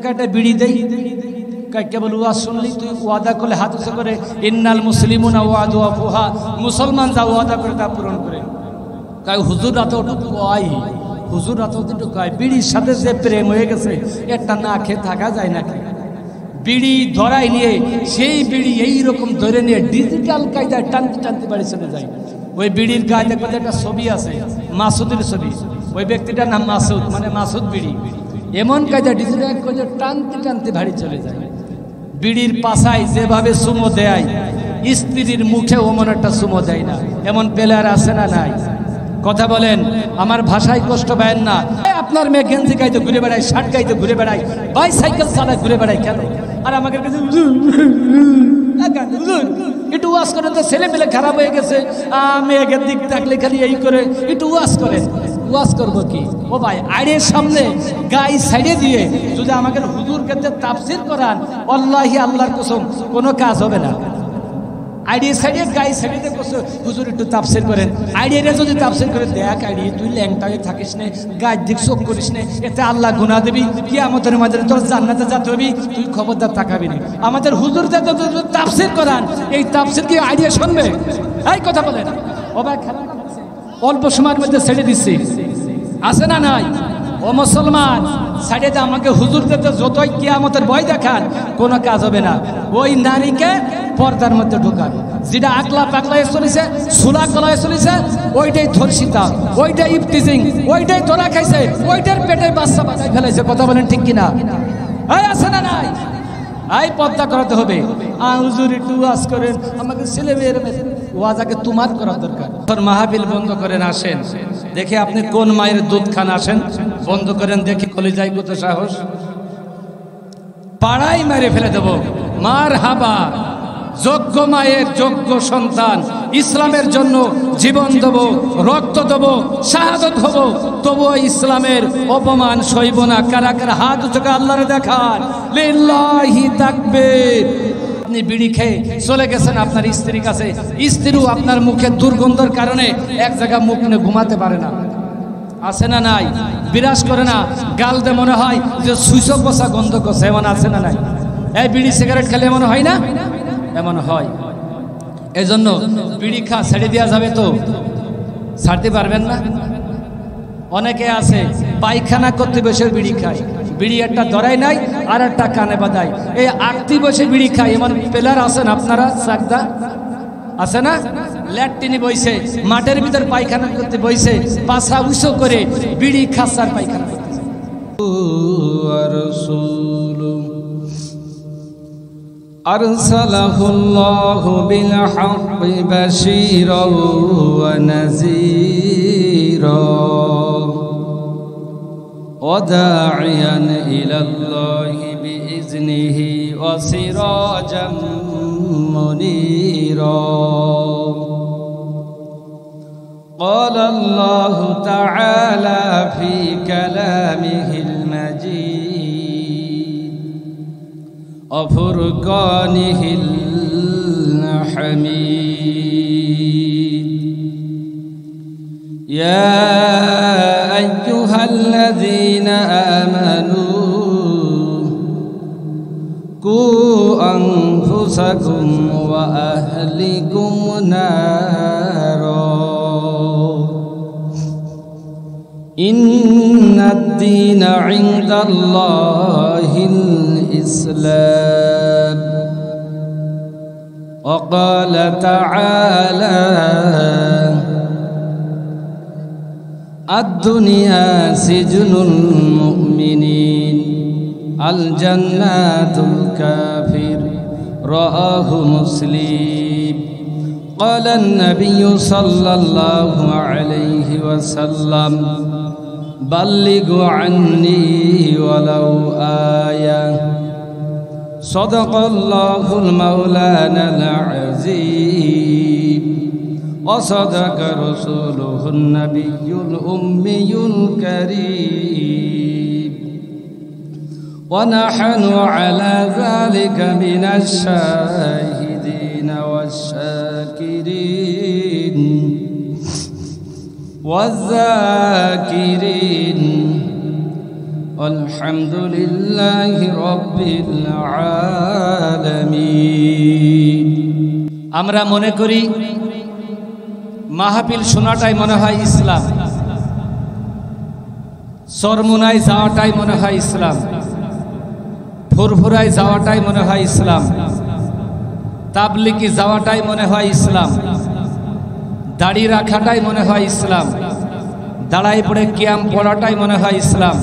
একটা বিড়ি দেই কেবল ওয়াজ শুনলি তুই ওয়াদা করলে হাত উঁচু করে ইন্নাল মুসলিমুনা ওয়াদু আফুহা, মুসলমান যা ওয়াদা করে তা পূরণ করে। কাই হুজুর রাতে ওটুকু আই, হুজুর রাতে ওটুকু আই। বিড়ির সাথে যে প্রেম হয়ে গেছে একটা না খেয়ে থাকা যায় নাকি? বিড়ি ধরাই নিয়ে সেই বিড়ি এইরকম ধরে নিয়ে ডিজিটাল কায়দায় টানতে টানতে বাড়ি চলে যায়। ওই বিড়ির গায়ে দেখবেন একটা ছবি আছে, মাসুদের ছবি। ওই ব্যক্তিটার নাম মাসুদ, মানে মাসুদ বিড়ি। এমন কায়দা ডিজিটাল কায়দা টানতে টানতে বাড়ি চলে যায়। বিড়ির পাশায় যেভাবে সুমো দেয়, স্ত্রীর মুখে ওমন একটা সুমো দেয় না। এমন প্লেয়ার আছে না নাই? কথা বলেন, আমার ভাষায় কষ্ট পাবেন না। আপনার মেয়ে গেঞ্জি গাইতে ঘুরে বেড়ায়, শার্ট গাইতে ঘুরে বেড়ায়, বাইসাইকেল চালায় ঘুরে বেড়ায় কেন? আর আমাকে একটু ওয়াজ করেন তো, ছেলে পেলে খারাপ হয়ে গেছে, মেয়ের দিক থাকলে খালি এই করে একটু ওয়াজ করেন। ওয়াজ করবো কি ও ভাই? আইনের সামনে গাই সাইডে দিয়ে যদি আমাকে হুজুর কাছে তাফসীর করান, আল্লাহি আল্লাহর কসম কোনো কাজ হবে না। আইডিয়া সাইডে গাই সাইডে হুজুর একটু তাফসীর করেন। আইডিয়া যদি তাফসীর করে, দেখ আইডিয়া তুই ল্যাংটাকে থাকিস নে, গায়ের দিক চোখ করিস নে, এতে আল্লাহ গুনাহ দেবি, কিয়ামতের মাঝে তোর জান্নাতে যেতে হবি, তুই খবরদার তাকাবি না। আমাদের হুজুর তাফসীর করান, এই তাফসীর কি আইডিয়া শুনবে? এই কথা বলেন ও ভাই, খেলা অল্প সময়ের মধ্যে ছেড়ে দিচ্ছি, আছে না নাই? ও মুসলমান, সাইডে আমাকে হুজুর যতই কিয়ামতের ভয় দেখান, কোনো কাজ হবে না। ওই নারীকে পর্দার মধ্যে ঢোকান, যেটা আকলা পাকলায় চলেছে, সুলা কলায় চলেছে, ওইটাই ধর্ষিতা, ওইটাই ইফটিজিং, ওইটাই ধরা খাইছে, ওইটার পেটে বাচ্চা বাঁচাই ফেলেছে। কথা বলেন ঠিক কিনা? এই আছে না নাই? এই পর্দা করাতে হবে। হুজুর একটু ওয়াজ করেন, আমাকে ছেলে মেয়ের ওয়াজাকে তোমার করা দরকার। তোর মাহফিল বন্ধ করেন, আসেন দেখে আপনি কোন মায়ের দুধ খান, আসেন বন্ধ করেন দেখি, কলিজাই কত সাহস। পাড়াই মেরে ফেলে দেব। মার হাবা, যোগ্য মায়ের যোগ্য সন্তান, ইসলামের জন্য জীবন দেব, রক্ত দেব, শাহাদত হব, তবুও ইসলামের অপমান সইব না। কারা কারা হাত উঁচু আল্লাহরে দেখান, লিল্লাহি তাকবীর। আপনি বিড়ি খেয়ে চলে গেছেন আপনার স্ত্রীর কাছে, স্ত্রীও আপনার মুখের দুর্গন্ধের কারণে এক জায়গায় মুখ নিয়ে ঘুমাতে পারে না, আছে না নাই? বিরাজ করে না, গালতে মনে হয় যে সুইসো কষা গন্ধ কষা, এমন আছে না নাই? এই বিড়ি সিগারেট খেলে এমন হয় না? এমন হয়। এই জন্য বিড়ি খা ছেড়ে দেওয়া যাবে তো? ছাড়তে পারবেন না। অনেকে আছে পায়খানা করতে বসে বিড়ি খায়, বিড়ি একটা ধরাই নাই আর একটা কানে বাঁধায়, এই আটটি বসে বিড়ি খায়। এমন পেলার আছেন আপনারা? সাকদা আছে না? ল্যাট্রিনে বইছে, মাঠের ভিতর পায়খানা করতে বইছে, পাছা উঁচু করে বিড়ি খাসার পায়খানা করতেছে। আরসালাহুল্লাহু বিল হাক্কি বাশীরাও ওয়া নাযীরা ওয়া দাঈয়ান ইলাল্লাহি বিইজনিহি ওয়া সিরাজাম মুনীরা। قال الله تعالى في كلامه المجيد وفرقانه الحميد يا أيها الذين آمنوا قوا أنفسكم وأهلكم نارا إن الدين عند الله الإسلام. وقال تعالى الدنيا سجن المؤمنين الجنات الكافر. رواه مسلم. قال النبي صلى الله عليه وسلم بلغوا عني ولو آية. صدق الله المولانا العظيم وصدق رسوله النبي الأمي الكريم ونحن على ذلك من الشاهدين والشاكرين والذاكرين আলহামদুলিল্লাহি রাব্বিল আলামিন। আমরা মনে করি মাহফিল শোনাটাই মনে হয় ইসলাম, চরমুনায় যাওয়াটাই মনে হয় ইসলাম, ফুরফুরায় যাওয়াটাই মনে হয় ইসলাম, তাবলিগি যাওয়াটাই মনে হয় ইসলাম, দাড়ি রাখাটাই মনে হয় ইসলাম, দাঁড়াই পড়ে কিয়াম পড়াটাই মনে হয় ইসলাম,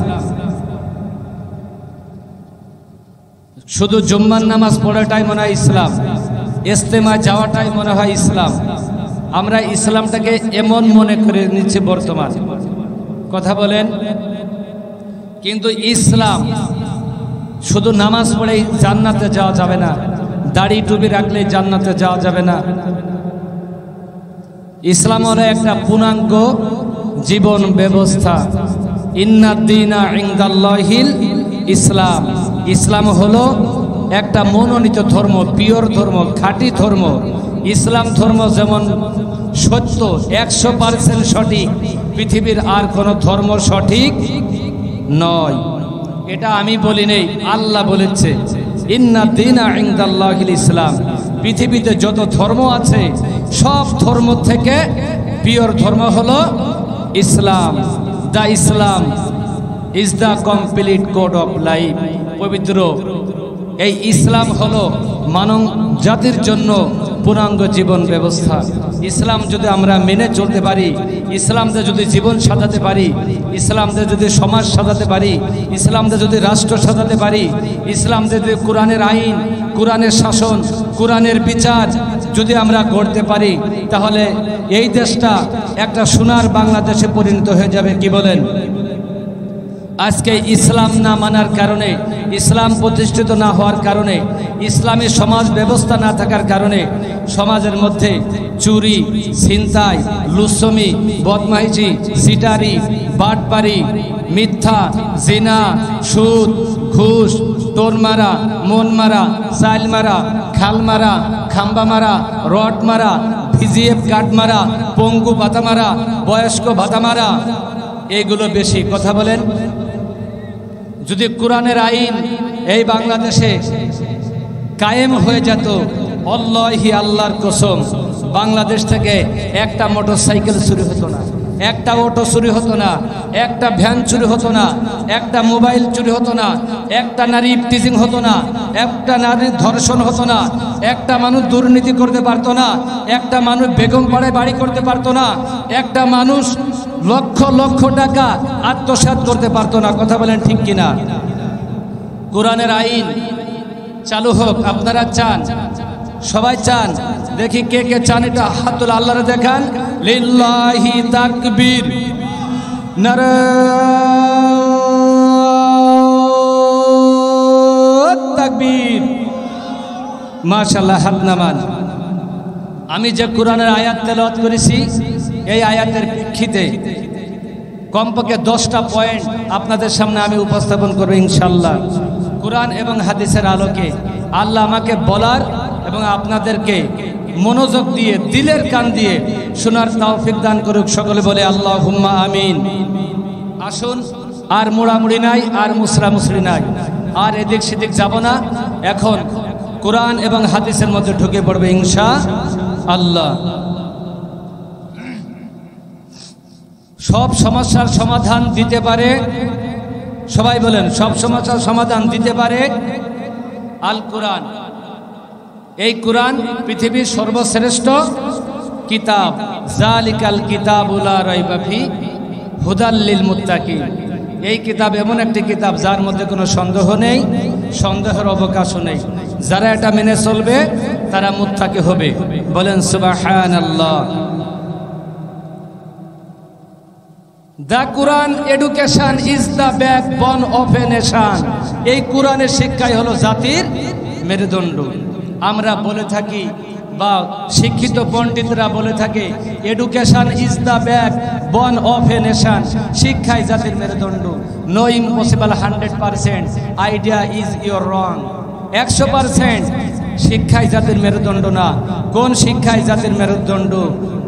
শুধু জুম্মার নামাজ পড়াটাই মনে হয় ইসলাম, ইজতেমা যাওয়াটাই মনে হয় ইসলাম। আমরা ইসলামটাকে এমন মনে করে নিচ্ছি বর্তমান, কথা বলেন। কিন্তু ইসলাম শুধু নামাজ পড়েই জান্নাতে যাওয়া যাবে না, দাড়ি টুপি রাখলে জান্নাতে যাওয়া যাবে না। ইসলাম হলো একটা পূর্ণাঙ্গ জীবন ব্যবস্থা। ইন্নাদ-দীনা ইনদাল্লাহিল ইসলাম। ইসলাম হলো একটা মনোনীত ধর্ম, পিওর ধর্ম, খাঁটি ধর্ম। ইসলাম ধর্ম যেমন সত্য, 100% সঠিক, পৃথিবীর আর কোনো ধর্ম সঠিক নয়। এটা আমি বলি নেই, আল্লাহ বলেছে ইন্নাদ-দীনা ইনদাল্লাহিল ইসলাম। পৃথিবীতে যত ধর্ম আছে সব ধর্ম থেকে পিওর ধর্ম হলো ইসলাম। The Islam is the complete code of life. পবিত্র এই ইসলাম হলো মানব জাতির জন্য পূর্ণাঙ্গ জীবন ব্যবস্থা। ইসলাম যদি আমরা মেনে চলতে পারি, ইসলামদের যদি জীবন সাজাতে পারি, ইসলামদের যদি সমাজ সাজাতে পারি, ইসলামদের যদি রাষ্ট্র সাজাতে পারি, ইসলামদের যদি কোরআনের আইন, কোরআনের শাসন, কোরআনের বিচার যদি আমরা করতে পারি, তাহলে এই দেশটা একটা সোনার বাংলাদেশে পরিণত হয়ে যাবে। কি বলেন? আজকে ইসলাম না মানার কারণে, ইসলাম প্রতিষ্ঠিত না হওয়ার কারণে, ইসলামী সমাজ ব্যবস্থা না থাকার কারণে সমাজের মধ্যে চুরি, ছিনতাই, লুচ্ছমি, বদমাইশি, সিটারি, বাটপারি, মিথ্যা, জিনা, সুদ, ঘুষ, টোন মারা, মন মারা, চাইল মারা, খাল মারা, খাম্বা মারা, রড মারা, ভিজিএফ কাঠ মারা, পঙ্গু ভাতা মারা, বয়স্ক ভাতা মারা, এগুলো বেশি। কথা বলেন। যদি কোরআনের আইন এই বাংলাদেশে কায়েম হয়ে যেত, আল্লাহি আল্লাহর কসম, বাংলাদেশ থেকে একটা মোটরসাইকেল চুরি হতো না, একটা অটো চুরি হতো না, একটা ভ্যান চুরি হতো না, একটা মোবাইল চুরি হতো না, একটা নারী ইফটিজিং হতো না, একটা নারীর ধর্ষণ হতো না, একটা মানুষ দুর্নীতি করতে পারতো না, একটা মানুষ বেগম পাড়ায় বাড়ি করতে পারতো না, একটা মানুষ লক্ষ লক্ষ টাকা আত্মসাৎ করতে পারতো না। কথা বলেন ঠিক কিনা? কোরআনের আইন চালু হোক, আপনারা চান, সবাই চান। দেখি কে কে চান, এটা হাত তুলে আল্লাহরে দেখান। লিল্লাহি তাকবীর, নারায়ে তাকবীর, মাশাআল্লাহ। হাত নামান। আমি যে কোরআনের আয়াত তেলাওয়াত করেছি, এই আয়াতের প্রেক্ষিতে কমপক্ষে 10টা পয়েন্ট আপনাদের সামনে আমি উপস্থাপন করব ইনশাআল্লাহ। কোরআন এবং হাদিসের আলোকে আল্লাহ আমাকে বলার এবং আপনাদেরকে মনোযোগ দিয়ে, দিলের কান দিয়ে শোনার তৌফিক দান করুক। সকলে বলে আল্লাহুম্মা আমিন। আসুন, আর মোড়ামুড়ি নাই, আর মুসরামুসরি নাই, আর এদিক সেদিক যাব না। এখন কোরআন এবং হাদিসের মধ্যে ঢুকে পড়বে ইনশাআল্লাহ। সব সমস্যার সমাধান দিতে পারে, সবাই বলেন, সব সমস্যার সমাধান দিতে পারে আল কোরআন। এই কোরআন পৃথিবীর সর্বশ্রেষ্ঠ কিতাব। জালিকাল কিতাবুল লা রাইবা ফি হুদাল লিল মুত্তাকিন। এই কিতাব এমন একটি কিতাব যার মধ্যে কোনো সন্দেহ নেই, সন্দেহের অবকাশও নেই। যারা এটা মেনে চলবে তারা মুত্তাকি হবে। বলেন সুবহানাল্লাহ। The Quran education is the backbone of a nation. এই কোরআনের শিক্ষাই হলো জাতির মেরুদণ্ড। আমরা বলে থাকি বা শিক্ষিত পণ্ডিতরা বলে থাকে, education is the backbone of a nation. শিক্ষাই জাতির মেরুদণ্ড। No impossible 100%, idea is your wrong. 100% শিক্ষাই জাতির মেরুদণ্ড না। কোন শিক্ষাই জাতির মেরুদণ্ড?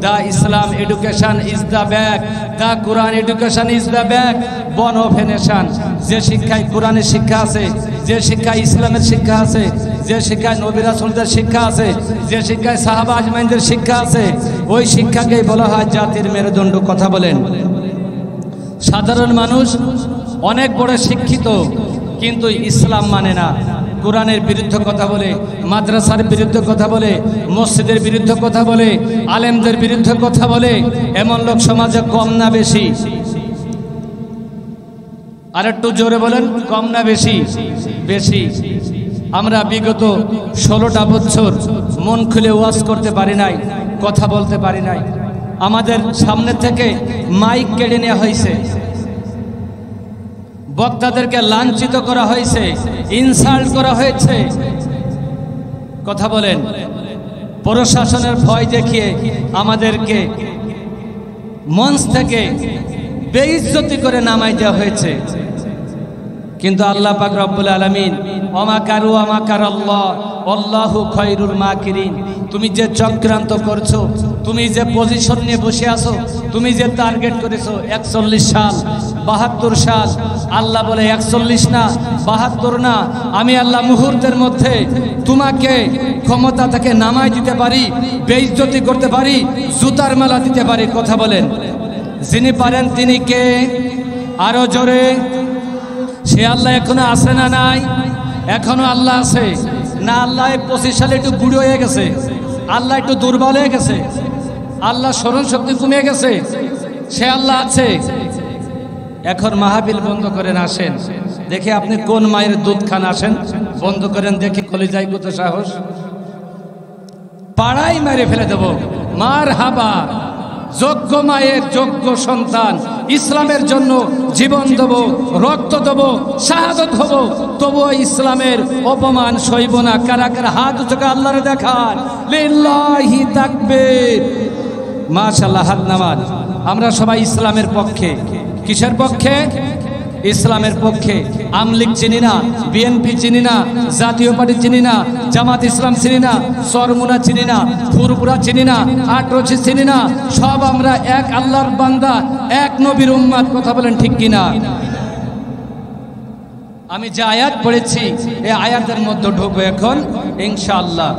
The Islam education is the bag, the Quran education is the backbone of a nation. যে শিক্ষায় কোরআনের শিক্ষা আছে, যে শিক্ষায় ইসলামের শিক্ষা আছে, যে শিক্ষায় নবী রাসূলদের শিক্ষা আছে, যে শিক্ষায় সাহাবা আজমাইনদের শিক্ষা আছে, ওই শিক্ষাকেই বলা হয় জাতির মেরুদণ্ড। কথা বলেন। সাধারণ মানুষ অনেক বড় শিক্ষিত, কিন্তু ইসলাম মানে না, কোরআনের বিরুদ্ধে কথা বলে, মাদ্রাসার বিরুদ্ধে কথা বলে, মসজিদের বিরুদ্ধে কথা বলে, আলেমদের বিরুদ্ধে কথা বলে, এমন লোক সমাজে কম না বেশি? আর একটু জোরে বলেন, কম না বেশি? বেশি। আমরা বিগত 16টা বছর মন খুলে ওয়াজ করতে পারি নাই, কথা বলতে পারি নাই। আমাদের সামনে থেকে মাইক কেড়ে নেওয়া হয়েছে, বক্তাদেরকে লাঞ্ছিত করা হয়েছে, ইনসাল্ট করা হয়েছে। কথা বলেন। প্রশাসনের ভয় দেখিয়ে আমাদেরকে মঞ্চ থেকে বেইজ্জতি করে নামাই দেওয়া হয়েছে। কিন্তু আল্লাহ পাক রব্বুল আলামিন ওমাকারু ওমাকারাল্লাহ আল্লাহু খায়রুল মাকিরিন। তুমি যে চক্রান্ত করছো, তুমি যে পজিশন নিয়ে বসে আছো, তুমি যে টার্গেট করেছো 41 সাল 72 সাল, আল্লাহ বলে 41 না 72 না, আমি আল্লাহ মুহূর্তের মধ্যে তোমাকে ক্ষমতা থেকে নামাই দিতে পারি, বেইজ্জতি করতে পারি, জুতার মালা দিতে পারি। কথা বলেন। যিনি পারেন তিনি কে? আরো জোরে। সে আল্লাহ এখনো আছে না নাই? এখনো আল্লাহ আছে না? আল্লাহ 25 সালে একটু বুড়ো হয়ে গেছে, আল্লাহ একটু দুর্বল হয়ে গেছে, আল্লাহ স্মরণ শক্তি কমে গেছে? সে আল্লাহ আছে। এখন মাহফিল বন্ধ করেন, আসেন দেখে আপনি কোন মায়ের দুধ খান, আসেন বন্ধ করেন দেখি কলিজায় কত সাহস। পাড়াই মেরে ফেলে দেব। মার হাবা, যোগ্য মায়ের যোগ্য সন্তান, ইসলামের জন্য জীবন দেব, রক্ত দেব, শাহাদত হব, তবুও ইসলামের অপমান সইব না। কারা কারা হাত উঁচু আল্লাহরে দেখান, লিল্লাহি তাকবীর, মাশাআল্লাহ, হাত নামান। আমরা সবাই ইসলামের পক্ষে। কিসের পক্ষে? ইসলামের পক্ষে। আমলিগ চিনি না, বিএনপি চিনি না, জাতীয় পার্টি চিনি না, জামাত ইসলাম চিনি না, সরমুনা চিনি না, ফুরপুরা চিনি না, আটরশি চিনি না। সব আমরা এক আল্লাহর বান্দা, এক নবীর উম্মত। কথা বলেন ঠিক কিনা? আমি যে আয়াত পড়েছি এই আয়াতের মধ্যে ঢুকবো এখন ইনশাআল্লাহ।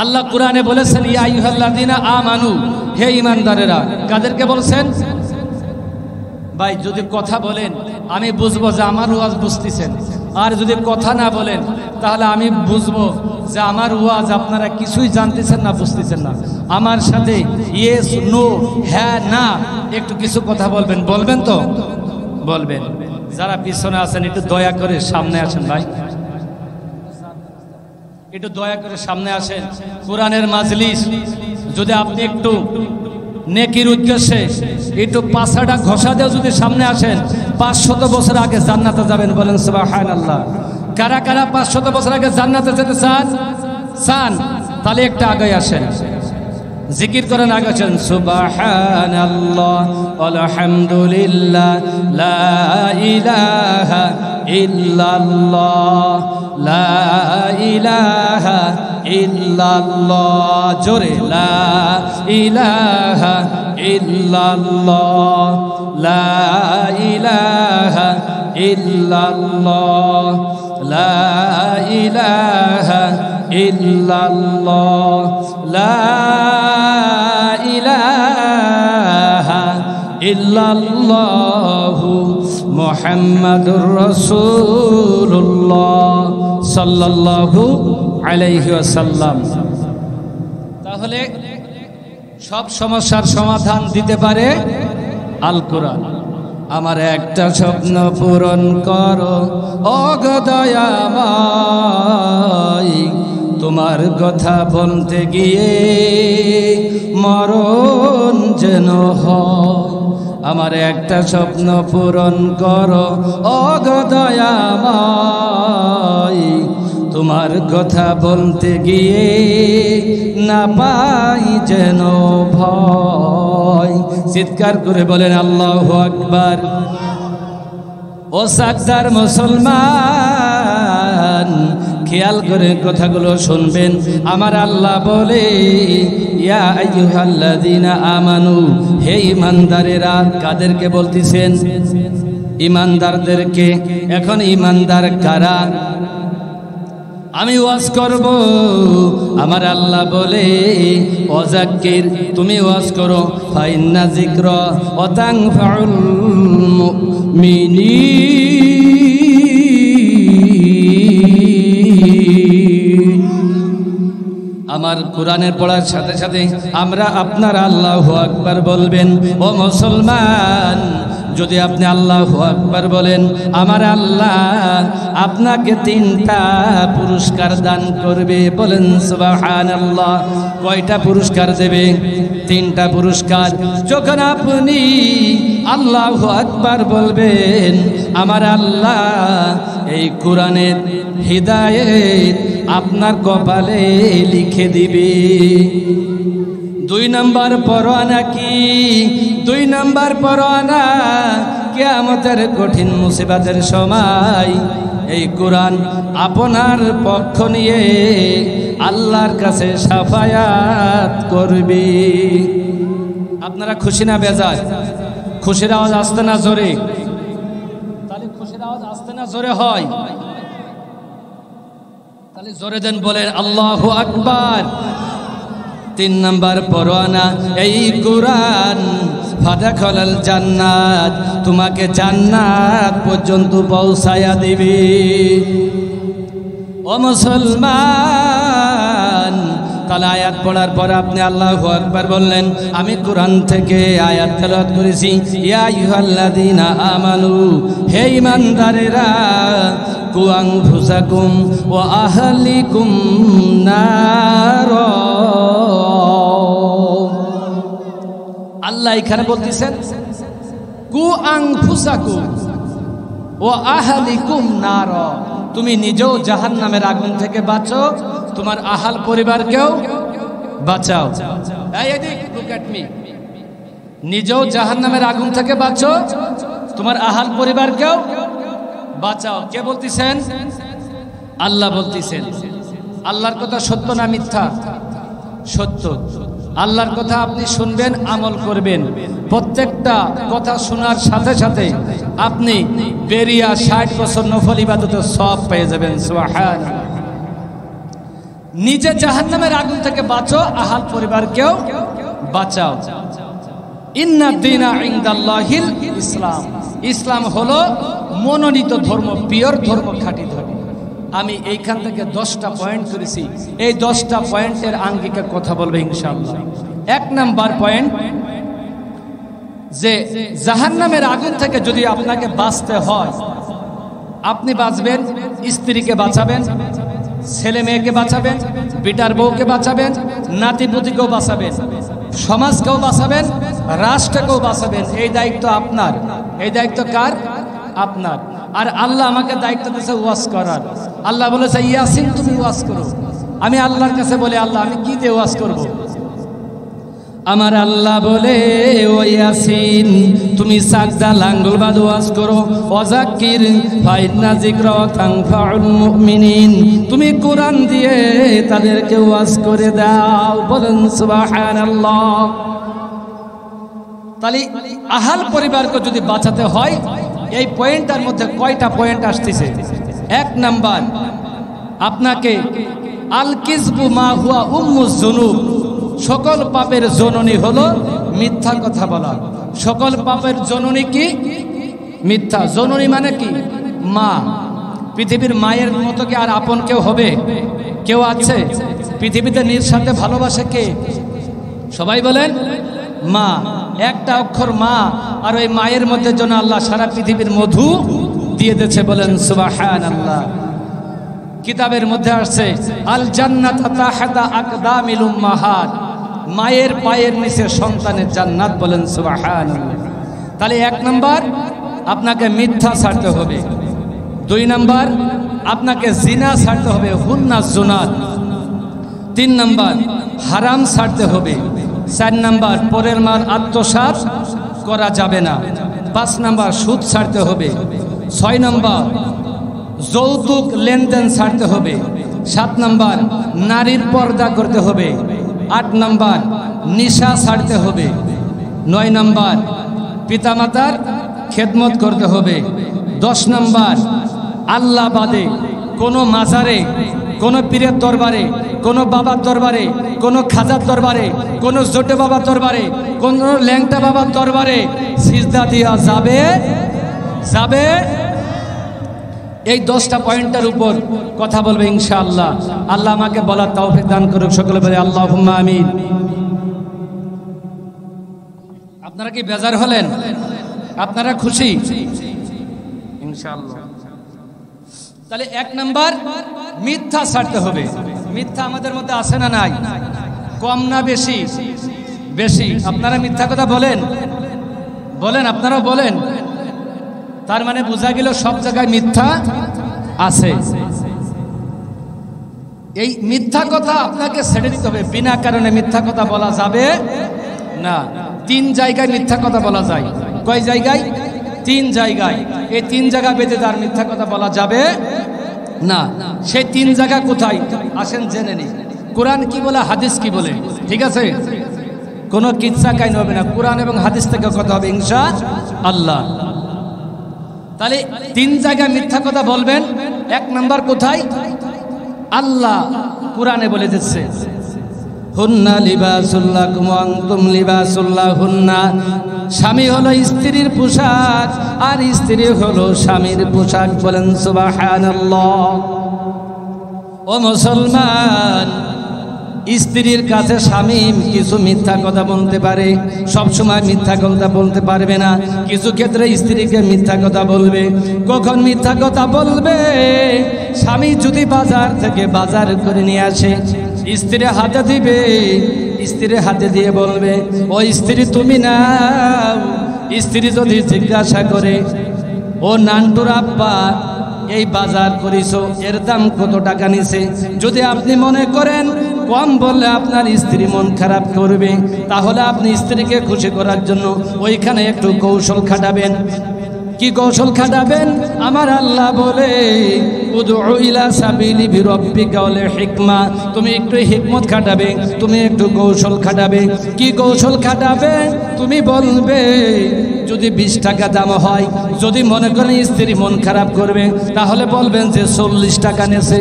আল্লাহ কোরআনে বলেছেন, ইয়া আইয়ুহাল্লাযীনা আমানু, হে ঈমানদারেরা। কাদেরকে বলছেন? ভাই যদি কথা বলেন আমি বুঝবো যে আমার ওয়াজ বুঝতেছেন, আর যদি কথা না বলেন তাহলে আমি বুঝবো যে আমার ওয়াজ আপনারা কিছুই জানতেছেন না, বুঝতেছেন না। আমার সাথে ইয়েস নো, হ্যাঁ না, একটু কিছু কথা বলবেন। বলবেন তো? বলবেন। যারা পিছনে আছেন একটু দয়া করে সামনে আসেন ভাই, একটু দয়া করে সামনে আসেন। কোরআনের মাজলিস, যদি আপনি একটু নেকির উদ্দেশ্যে একটু পাছাটা ঘষা দিয়ে যদি সামনে আসেন, 500 বছর আগে জান্নাতে যাবেন। বলেন সুবহানাল্লাহ। কারা কারা 500 বছর আগে জান্নাতে যেতে চান? চান? তাহলে একটা আগে আসেন, জিকির করেন, আগে আসেন। সুবহানাল্লাহ আলহামদুলিল্লাহ লা ইলাহা ইল্লাল্লাহ লা ইলাহা ইল্লাল্লাহ। জোরে, লা ইলাহা ইল্লাল্লাহ লা ইলাহা ইল্লাল্লাহ লা ইলাহা ইল্লাল্লাহ লা ইলাহা ইল্লাল্লাহু মুহাম্মাদুর রাসূলুল্লাহ সাল্লাল্লাহু আলাইহি ওয়াসাল্লাম। তাহলে সব সমস্যার সমাধান দিতে পারে আল কোরআন। আমার একটা স্বপ্ন পূরণ করো ও গো দয়াময়, তোমার কথা বলতে গিয়ে মরণ যেন হয়। আমার একটা স্বপ্ন পূরণ করো ও গো দয়াময়, তোমার কথা বলতে গিয়ে না পাই যেন ভয়। চিৎকার করে বলেন আল্লাহু আকবার। ও সাকদার মুসলমান, খেয়াল করে কথাগুলো শুনবেন। আমার আল্লাহ বলে, ইয়া আইয়ুহাল্লাযীনা আমানু, হে ঈমানদারেরা। কাদেরকে বলতেছেন? ঈমানদারদেরকে। এখন ঈমানদার কারা? আমি ওয়াজ করব। আমার আল্লাহ বলে, ওয়াজাক্কির, তুমি ওয়াজ করো, ফাইন্না যিকরা ওয়া তানফাউল মুমিনিন। আমার কোরআনের পড়ার সাথে সাথে আমরা আপনারা আল্লাহু আকবার বলবেন। ও মুসলমান, যদি আপনি আল্লাহু আকবার বলেন, আমার আল্লাহ আপনাকে 3টা পুরস্কার দান করবে। বলেন সুবহানাল্লাহ। কয়টা পুরস্কার দেবে? 3টা পুরস্কার। যখন আপনি আল্লাহু আকবার বলবেন, আমার আল্লাহ এই কোরআনের হিদায়াত আপনার কপালে লিখে দিবে। 2 নম্বর পরোয়ানা কি? 2 নম্বর পরোয়ানা, কিয়ামতের কঠিন মুসিবতের সময় এই কোরআন আপনার পক্ষ নিয়ে আল্লাহর কাছে শাফায়াত করবে। আপনারা খুশি না বেজার? খুশির আওয়াজ আসতে না জোরে? তাহলে খুশির আওয়াজ আসতে না জোরে হয়? তাহলে জোরে দেন, বলেন আল্লাহু আকবার। 3 নম্বর পরোয়ানা, এই কোরআন ফাদাখালাল জান্নাত, তোমাকে জান্নাত পর্যন্ত পৌঁছায়া দিবে। ও মুসলমান, তাহলে আয়াত পড়ার পর আপনি আল্লাহু আকবার বললেন। আমি কোরআন থেকে আয়াত তেলাওয়াত করেছি, ইয়া আইয়ুহাল্লাযীনা আমানু, হে ঈমানদারেরা, কু আনফুসাকুম ওয়া আহলিকুম নার। আল্লাহ এখানে বলতেছেন, কু আনফুসাকুম ওয়া আহলিকুম নার, তুমি নিজেও জাহান্নামের আগুন থেকে বাঁচো, তোমার আহাল পরিবারকেও বাঁচাও। নিজেও জাহান্নামের আগুন থেকে বাঁচো, তোমার আহাল পরিবারকেও বাঁচাও। কে বলতেছেন? আল্লাহ বলতেছেন। আল্লাহর কথা সত্য না মিথ্যা? সত্য। আল্লাহর কথা আপনি শুনবেন, আমল করবেন। প্রত্যেকটা কথা শোনার সাথে সাথে আপনি বেরিয়া 60 বছর নফল ইবাদতের সওয়াব পেয়ে যাবেন। সুবহানাল্লাহ। নিজে জাহান্নামের আগুন থেকে বাঁচো, আহাল পরিবারকেও বাঁচাও। ইন্না দীনা ইনদাল্লাহিল ইসলাম, ইসলাম হলো মনোনীত ধর্ম, পিওর ধর্ম, খাঁটি ধর্ম। আমি এইখান থেকে 10টা পয়েন্ট করেছি। এই 10টা পয়েন্টের আঙ্গিকে কথা বলবো ইনশাআল্লাহ। 1 নাম্বার পয়েন্ট, যে জাহান্নামের আগুন থেকে যদি আপনাকে বাঁচতে হয়, আপনি বাঁচবেন, স্ত্রীকে বাঁচাবেন, ছেলে মেয়েকে বাঁচাবেন, বিটার বউকে বাঁচাবেন, নাতিপুতিকেও বাঁচাবেন, সমাজকেও বাঁচাবেন, রাষ্ট্রকেও বাঁচাবেন। এই দায়িত্ব আপনার। এই দায়িত্ব কার? আপনার। আর আল্লাহ আমাকে দায়িত্ব দিয়েছে ওয়াজ করার। আল্লাহ বলেছে, ইয়াসিন তুমি ওয়াজ করো। আমি আল্লাহর কাছে বলি, আল্লাহ আমি কি দিয়ে ওয়াজ করব? আমার আল্লাহ বলে, ও ইয়াসিন তুমি সাজদা লাঙ্গল বাদ ওয়াজ করো। ওয়াজাক্কির ফাইন্না যিকরা তানফাউল মুমিনিন, তুমি কোরআন দিয়ে তাদেরকে ওয়াজ করে দাও। বলেন সুবহানাল্লাহ। তাহলে আহাল পরিবারকে যদি বাঁচাতে হয়, এই পয়েন্টটার মধ্যে কয়টা পয়েন্ট আসতেছে? 1 নাম্বার, আপনাকে আল কিযবু মা হুয়া উম্মুজ যুনুব, সকল পাপের জননী হলো মিথ্যা কথা বলা। সকল পাপের জননী কি? মিথ্যা। জননী মানে কি? মা। পৃথিবীর মায়ের মতো কি আর আপন কেউ হবে? কেউ আছে? পৃথিবীতে নিঃস্বার্থে ভালোবাসে কে? সবাই বলেন মা। একটা অক্ষর মা, আর ওই মায়ের মধ্যে যেন আল্লাহ সারা পৃথিবীর মধু দিয়ে দিয়েছে। বলেন সুবহানাল্লাহ। কিতাবের মধ্যে আসছে, আল জান্নাতু তাহতা আকদামিল উম্মাহাত, মায়ের পায়ের নিচে সন্তানের জান্নাত। বলেন সুবহানাল্লাহ। তাহলে 1 নাম্বার, আপনাকে মিথ্যা ছাড়তে হবে। 2 নাম্বার, আপনাকে জিনা ছাড়তে হবে, হুন্না জুনাত। 3 নাম্বার, হারাম ছাড়তে হবে। 4 নাম্বার, পরের মাল আত্মসাৎ করা যাবে না। 5 নাম্বার, সুদ ছাড়তে হবে। 6 নাম্বার, যৌতুক লেনদেন ছাড়তে হবে। 7 নাম্বার নারীর পর্দা করতে হবে। 8 নাম্বার নিশা ছাড়তে হবে। 9 নাম্বার পিতামাতার খেদমত করতে হবে। 10 নাম্বার আল্লাহ বাদে কোনো মাজারে, কোনো পীরের দরবারে, কোনো বাবার দরবারে, কোনো খাজার দরবারে, কোনো জোটে বাবার দরবারে, কোনো ল্যাংটা বাবার দরবারে সিজদা দেওয়া যাবে। এই 10টা পয়েন্টের উপর কথা বলবে ইনশাআল্লাহ। আল্লাহ আমাকে বলার তৌফিক দান করুক। সকলে বলে আল্লাহুম্মা আমিন। আপনারা কি বেজার হলেন? আপনারা খুশি ইনশাআল্লাহ? তাহলে 1 নাম্বার মিথ্যা ছাড়তে হবে। মিথ্যা আমাদের মধ্যে আছে না নাই? কম না বেশি? বেশি। আপনারা মিথ্যা কথা বলেন? আপনারাও বলেন। তার মানে বোঝা গেল সব জায়গায় মিথ্যা আছে। এই মিথ্যা কথা আপনাকে ছেড়ে দিতে হবে। বিনা কারণে মিথ্যা কথা বলা যাবে না। 3 জায়গায় মিথ্যা কথা বলা যায়। কয় জায়গায়? 3 জায়গায়। এই 3 জায়গা বেঁধে তার মিথ্যা কথা বলা যাবে না। সেই 3 জায়গা কোথায় আসেন জেনে নিই। কোরআন কি বলে, হাদিস কি বলে, ঠিক আছে? কোনো কিচ্ছা কাহিনী হবে না, কোরআন এবং হাদিস থেকে কথা হবে ইনশাআল্লাহ। তাহলে 3 জায়গায় মিথ্যা কথা বলবেন। 1 নাম্বার কোথায়? আল্লাহ কোরআনে বলে দিচ্ছে হুন্না লিবাসুল লাকুম ওয়া আনতুম লিবাসুল লাহুন্না। স্বামী হলো স্ত্রীর পোশাক আর স্ত্রী হলো স্বামীর পোশাক। বলেন সুবহানাল্লাহ। ও মুসলমান, স্ত্রীর কাছে স্বামী কিছু মিথ্যা কথা বলতে পারে, সব সময় মিথ্যা কথা বলতে পারবে না। কিছু ক্ষেত্রে স্ত্রীকে মিথ্যা কথা বলবে। কখন মিথ্যা কথা বলবে? স্বামী যদি বাজার থেকে বাজার করে নিয়ে আসে, স্ত্রী হাতে দিবে, স্ত্রী হাতে দিয়ে বলবে ও স্ত্রী তুমি নাও। স্ত্রী যদি জিজ্ঞাসা করে ও নান্টুর আব্বা এই বাজার করিছো, এর দাম কত টাকা নিছে? যদি আপনি মনে করেন কম বললে আপনার স্ত্রী মন খারাপ করবে, তাহলে আপনি স্ত্রীকে খুশি করার জন্য ওইখানে একটু কৌশল খাটাবেন। কি কৌশল খাটাবেন? আমার আল্লাহ বলে উদউ ইলা সাবিলি বিরাব্বিকা ওয়াল হিকমা। তুমি একটু হিকমত খাটাবে, তুমি একটু কৌশল খাটাবে। কি কৌশল খাটাবে? তুমি বলবে যদি 20 টাকা দাম হয়, যদি মনে করেন স্ত্রী মন খারাপ করবে, তাহলে বলবেন যে 40 টাকা নেছে,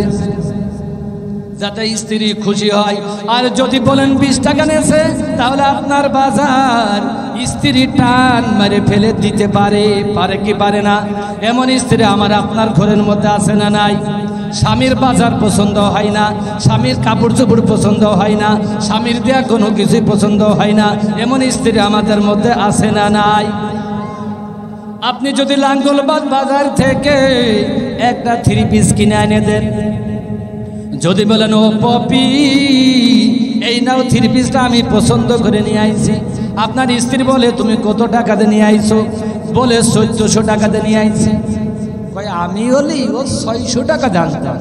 যাতে স্ত্রী খুশি হয়। আর যদি বলেন 20 টাকা নেছে, তাহলে আপনার বাজার স্ত্রী টান মেরে ফেলে দিতে পারে কি পারে না? এমন স্ত্রী আমার আপনার ঘরের মধ্যে আছে না নাই? স্বামীর বাজার পছন্দ হয় না, স্বামীর কাপড় চোপড় পছন্দ হয় না, স্বামীর দেয়া কোনো কিছুই পছন্দ হয় না, এমন স্ত্রী আমাদের মধ্যে আছে না নাই? আপনি যদি লাঙ্গলবাদ বাজার থেকে একটা 3 পিস কিনে এনে দেন, যদি বলেন ও পপি এই নাও 3 পিসটা আমি পছন্দ করে নিয়ে আইছি, আপনার স্ত্রী বলে তুমি কত টাকাতে নিয়ে আইছো? বলে 1400 টাকাতে নিয়ে আইছি। কয় আমি হলি ও 600 টাকা জানতাম,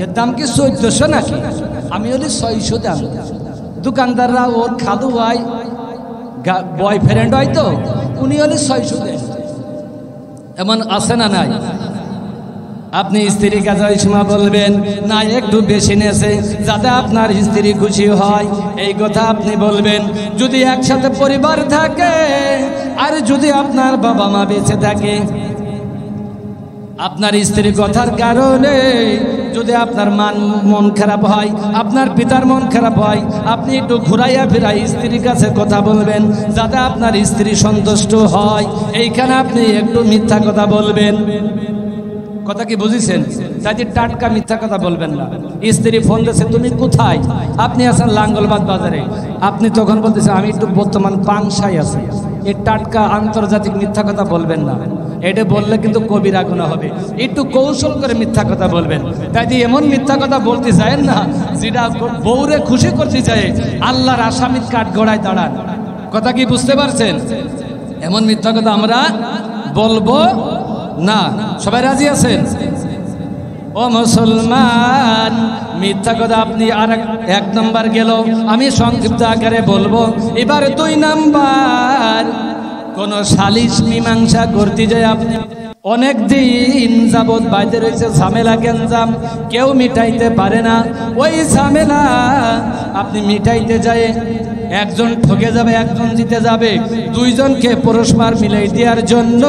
এর দাম কি 1400 নাকি? আমি হলি 600 দাম। দোকানদাররা ওর খালু হয়, বয়ফ্রেন্ড হয়, তো উনি হলি 600 দেন। এমন আছে না নাই? আপনি স্ত্রীর কাছে ওই সময় বলবেন না একটু বেশি নেছে, যাতে আপনার স্ত্রী খুশি হয়, এই কথা আপনি বলবেন। যদি একসাথে পরিবার থাকে আর যদি আপনার বাবা মা বেঁচে থাকে, আপনার স্ত্রীর কথার কারণে যদি আপনার মন খারাপ হয়, আপনার পিতার মন খারাপ হয়, আপনি একটু ঘুরাইয়া ফিরাই স্ত্রীর কাছে কথা বলবেন, যাতে আপনার স্ত্রী সন্তুষ্ট হয়। এইখানে আপনি একটু মিথ্যা কথা বলবেন। কথা কি বুঝেছেন? তাই টাটকা মিথ্যা কথা বলবেন না। স্ত্রী ফোন দিয়েছে তুমি কোথায়? আপনি আছেন লাঙ্গলবাদ বাজারে। আপনি তখন বলতেছেন আমি একটু বর্তমান পাংশায় আছি। এই টাটকা আন্তর্জাতিক মিথ্যা কথা বলবেন না। এটা বললে কিন্তু কবিরা গুনাহ হবে। একটু কৌশল করে মিথ্যা কথা বলবেন। তাই এমন মিথ্যা কথা বলতে চায়েন না যেটা বউরে খুশি করতে চায়, আল্লাহর আসামির কাঠ গড়ায় দাঁড়ান। কথা কি বুঝতে পারছেন? এমন মিথ্যা কথা আমরা বলবো না। সবাই রাজি আছেন? ও মুসলমান, মিথ্যা কথা আপনি আর 1 নাম্বার গেল, আমি সংক্ষিপ্ত আকারে বলবো। এবার 2 নাম্বার, কোন সালিশ মীমাংসা করতে যায় আপনি অনেক দিন যাবৎ বাইরে রয়েছে ঝামেলা গেঞ্জাম, কেউ মিটাইতে পারে না। ওই ঝামেলা আপনি মিটাইতে যায় একজন ঠকে যাবে, একজন জিতে যাবে। দুইজনকে পরস্পর মিলাই দেওয়ার জন্য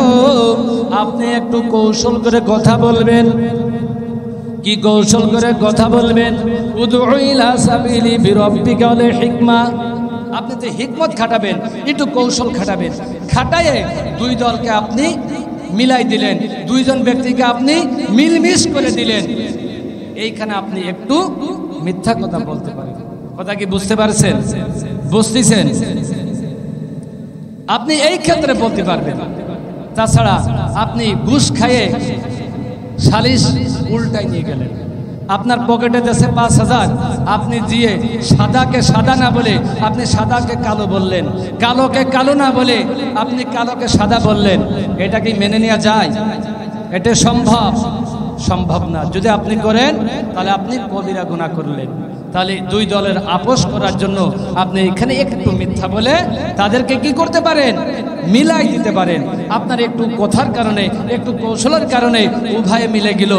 আপনি একটু কৌশল করে কথা বলবেন। কি কৌশল করে কথা বলবেন? উদউ ইলা সাবিলি বিরাব্বিকা ওয়াল হিকমা। আপনি যে হিকমত খাটাবেন, একটু কৌশল খাটাবেন, খাটায়ে দুই দলকে আপনি মিলাই দিলেন, দুইজন ব্যক্তিকে আপনি মিলমিশ করে দিলেন। এইখানে আপনি একটু মিথ্যা কথা বলতে পারেন। কথা কি বুঝতে পারছেন? বুঝতেছেন? আপনি এই ক্ষেত্রে বলতে পারবেন। তাছাড়া আপনি ঘুষ খাইয়ে সালিশ উল্টাই নিয়ে গেলেন, আপনার পকেটে দেশে 5,000, আপনি দিয়ে সাদাকে সাদা না বলে আপনি সাদাকে কালো বললেন, কালোকে কালো না বলে আপনি কালোকে সাদা বললেন। এটা কি মেনে নেওয়া যায়? এটা সম্ভব? সম্ভব না। যদি আপনি করেন তাহলে আপনি কবিরা গুনাহ করলেন। তাহলে দুই দলের আপোষ করার জন্য আপনি এখানে একটু মিথ্যা বলে তাদেরকে কি করতে পারেন? মিলাই দিতে পারেন। আপনার একটু কথার কারণে, একটু কৌশলের কারণে উভয়ে মিলে গেল,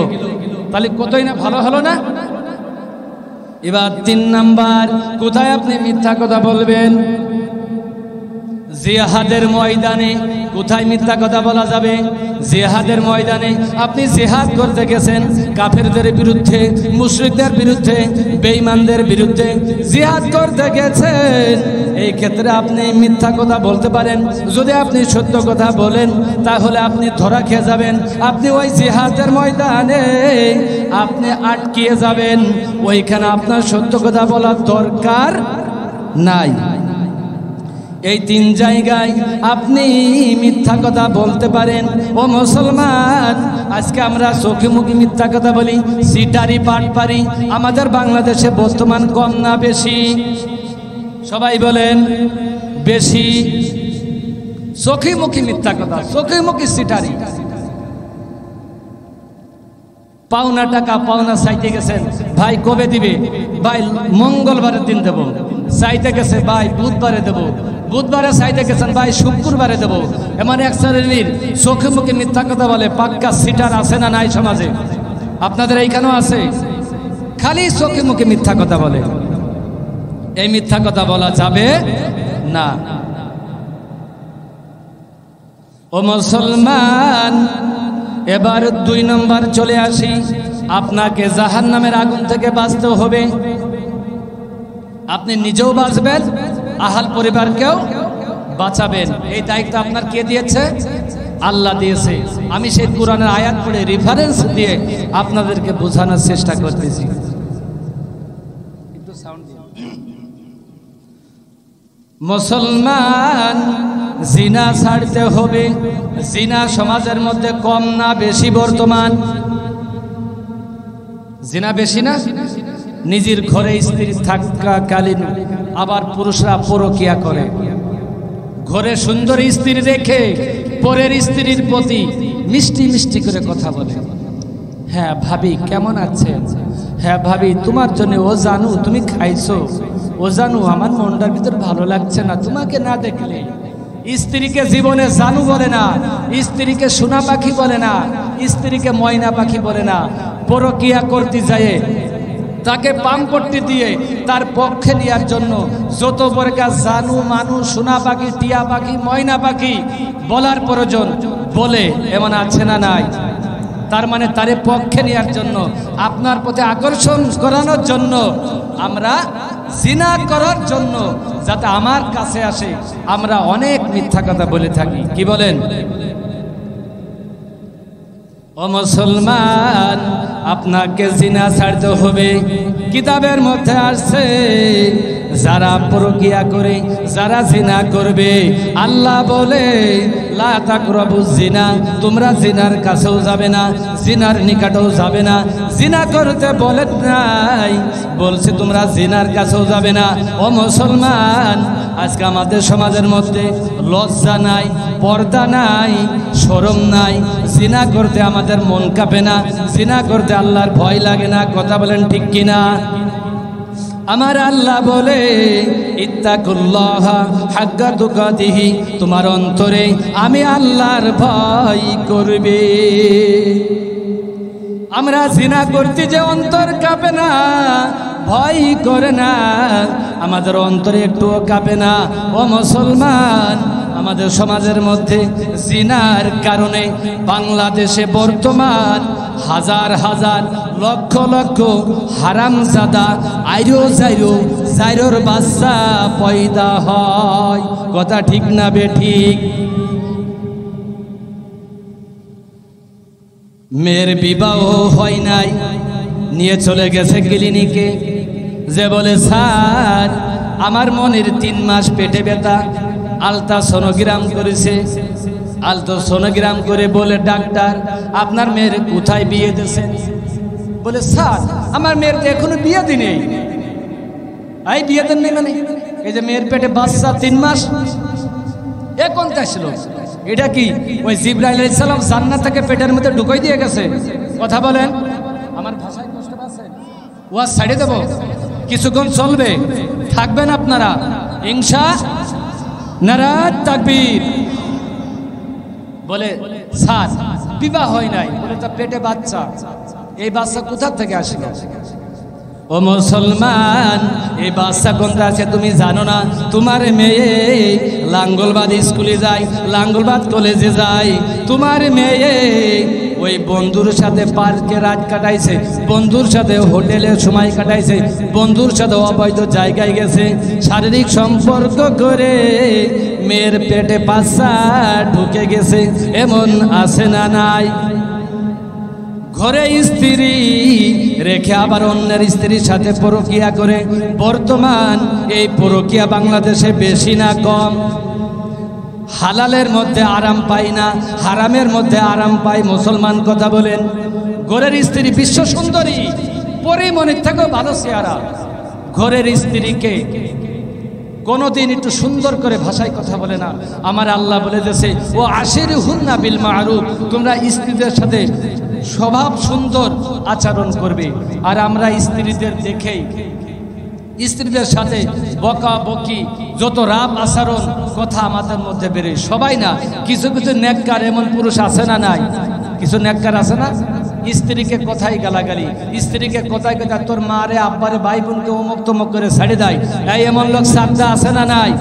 তাহলে কতই না ভালো হলো না? এবার 3 নাম্বার, কোথায় আপনি মিথ্যা কথা বলবেন? জিহাদের ময়দানে। কোথায় মিথ্যা কথা বলা যাবে? জিহাদের ময়দানে। আপনি জিহাদ করতে গেছেন কাফেরদের বিরুদ্ধে, মুশরিকদের বিরুদ্ধে, বেঈমানদের বিরুদ্ধে জিহাদ করতে গেছেন। এই ক্ষেত্রে আপনি মিথ্যা কথা বলতে পারেন। যদি আপনি সত্য কথা বলেন তাহলে আপনি ধরা খেয়ে যাবেন। আপনি ওই জিহাদের ময়দানে আপনি আটকিয়ে যাবেন। ওইখানে আপনার সত্য কথা বলার দরকার নাই। এই 3 জায়গায় আপনি মিথ্যা কথা বলতে পারেন। ও মুসলমান, আজকে আমরা চোখে মুখে মিথ্যা কথা বলি, সিটারি পাটপারি আমাদের বাংলাদেশে বর্তমান কম না বেশি? সবাই বলেন বেশি। চোখে মুখে মিথ্যা কথা, চোখে মুখে সিটারি। পাওনা টাকা পাওনা চাইতে গেছেন, ভাই কবে দিবে? ভাই মঙ্গলবারের দিন দেব। চাইতে গেছে, ভাই বুধবারে দেব। বুধবারে চাইতে গেছেন, ভাই শুক্রবারে দেব। এমন এক শ্রেণীর চোখে মুখে মিথ্যা কথা বলে পাক্কা সিটার আছে না নাই সমাজে? আপনাদের এইখানেও আছে। খালি চোখে মুখে মিথ্যা কথা বলে। এই মিথ্যা কথা বলা যাবে না। ও মুসলমান, এবার 2 নম্বর চলে আসি। আপনাকে জাহান্নামের আগুন থেকে বাঁচতে হবে। আপনি নিজেও বাঁচবেন, আহাল পরিবারকেও বাঁচাবেন। এই দায়িত্ব আপনার কে দিয়েছে? আল্লাহ দিয়েছে। আমি সেই কোরআনের আয়াত পড়ে রেফারেন্স দিয়ে আপনাদেরকে বোঝানোর চেষ্টা করতেছি। মুসলমান, জিনা ছাড়তে হবে। জিনা সমাজের মধ্যে কম না বেশি? বর্তমান জিনা বেশি না? নিজের ঘরে স্ত্রী থাকাকালীন আবার পুরুষরা পরকিয়া করে। ঘরে সুন্দর স্ত্রী রেখে পরের স্ত্রীর প্রতি মিষ্টি মিষ্টি করে কথা বলে। হ্যাঁ ভাবি কেমন আছে? হ্যাঁ ভাবি তোমার জন্য, ও জানু তুমি খাইছো, ও জানু আমার মনটার ভিতর ভালো লাগছে না তোমাকে না দেখলে। স্ত্রীকে জীবনে জানু বলে না, স্ত্রীকে সোনা পাখি বলে না, স্ত্রীকে ময়না পাখি বলে না। পরকিয়া করতে যায় তাকে পাম্পট্টি দিয়ে তার পক্ষে নেওয়ার জন্য যত প্রকার জানু মানু সোনা পাখি, টিয়া পাখি, ময়না পাখি বলার প্রয়োজন বলে, এমন আছে না নাই? তার মানে তারে পক্ষে নেওয়ার জন্য, আপনার প্রতি আকর্ষণ করানোর জন্য, আমরা জিনা করার জন্য যাতে আমার কাছে আসে, আমরা অনেক মিথ্যা কথা বলে থাকি। কি বলেন? ও মুসলমান, আপনাকে জিনা ছাড়তে হবে। কিতাবের মধ্যে আসছে যারা পরকিয়া করে, যারা জিনা করবে, আল্লাহ বলে লা তাকরাবুজ জিনা, তোমরা জিনার কাছেও যাবে না, জিনার নিকটেও যাবে না। জিনা করতে বলে নাই, বলছে তোমরা জিনার কাছেও যাবে না। ও মুসলমান, আজকে আমাদের সমাজের মধ্যে লজ্জা নাই, পর্দা নাই, শরম নাই। জিনা করতে আমাদের মন কাঁপে না, জিনা করতে আল্লাহর ভয় লাগে না। কথা বলেন ঠিক কিনা? আমার আল্লাহ বলে ইত্তাকুল্লাহ হাক্কা তুকাতিহি, তোমার অন্তরে আমি আল্লাহর ভয় করবে। আমরা জিনা করতে যে অন্তর কাঁপে না, ভয় করে না, আমাদের অন্তরে একটুও কাঁপে না। ও মুসলমান, আমাদের সমাজের মধ্যে জিনার কারণে বাংলাদেশে বর্তমান হাজার হাজার লক্ষ লক্ষ হারামজাদা আইরো জাইরোর বাচ্চা পয়দা হয়। কথা ঠিক না বেঠিক? মেয়ের বিবাহ হয় নাই, নিয়ে চলে গেছে ক্লিনিকে, যে বলে স্যার আমার মনের 3 মাস পেটে ব্যথা, আলট্রাসোনোগ্রাম করেছে। আলট্রাসোনোগ্রাম করে বলে ডাক্তার আপনার মেয়ের কোথায় বিয়ে দিয়েছেন? বলে স্যার আমার মেয়ের তো এখনো বিয়ে দিনেই। এই বিয়ে দেন নেই মানে? এই যে মেয়ের পেটে বাচ্চা 3 মাস, এ কোনটা আসলো? এটা কি ওই জিবরাইল আলাইহিস সালাম জান্নাত থেকে পেটের মধ্যে ঢুকাই দিয়ে গেছে? কথা বলেন। আমার ভাষায় কষ্ট পাচ্ছেন? ওয়াজ ছাড়িয়ে দেব, কিছুক্ষণ চলবে, থাকবেন আপনারা ইনশাআল্লাহ। নারাত তাকবীর। বলে স্যার বিবাহ হয় নাই, বলে তা পেটে বাচ্চা, এই বাচ্চা কোথা থেকে আসলো? ও মুসলমান, এই বাচ্চা কোনটা আছে তুমি জানো না? তোমার মেয়ে লাঙ্গলবাদ স্কুলে যায়, লাঙ্গলবাদ কলেজে যায়। তোমার মেয়ে ওই বন্ধুর সাথে পার্কে রাত কাটাইছে, বন্ধুর সাথে হোটেলে সময় কাটাইছে, বন্ধুর সাথে অবৈধ জায়গায় গেছে, শারীরিক সম্পর্ক করে মেয়ের পেটে বাচ্চা ঢুকে গেছে। এমন আছে না নাই? ঘরে স্ত্রী রেখে আবার অন্যের স্ত্রীর সাথে পরকিয়া করে। বর্তমান এই পরকিয়া বাংলাদেশে বেশি না কম? হালালের মধ্যে আরাম পাই না, হারামের মধ্যে আরাম পাই। মুসলমান কথা বলেন। ঘরের স্ত্রী বিশ্ব সুন্দরী, পরিমণির থেকেও ভালো চেহারা। ঘরের স্ত্রীকে কোনদিন একটু সুন্দর করে ভাষায় কথা বলে না। আমার আল্লাহ বলে দিয়েছে ও আশিরহুন্না বিল মারুফ, তোমরা স্ত্রীদের সাথে স্বভাব সুন্দর আচরণ করবে। আর আমরা স্ত্রীদের দেখেই স্ত্রীদের সাথে বকা বকি, যত রাব আচরণ কথা আমাদের মধ্যে বেড়ে। সবাই না, কিছু কিছু নেককার এমন পুরুষ আছে না নাই? কিছু নেককার আছে না? স্ত্রীকে কথাই গালাগালি, স্ত্রীকে কথায় কথায় তোর মা রে আব্বারে ভাই বোনকে অমুক তমুক করে ছাড়ে দেয়। এই এমন লোক সাদ্দা আছে না নাই?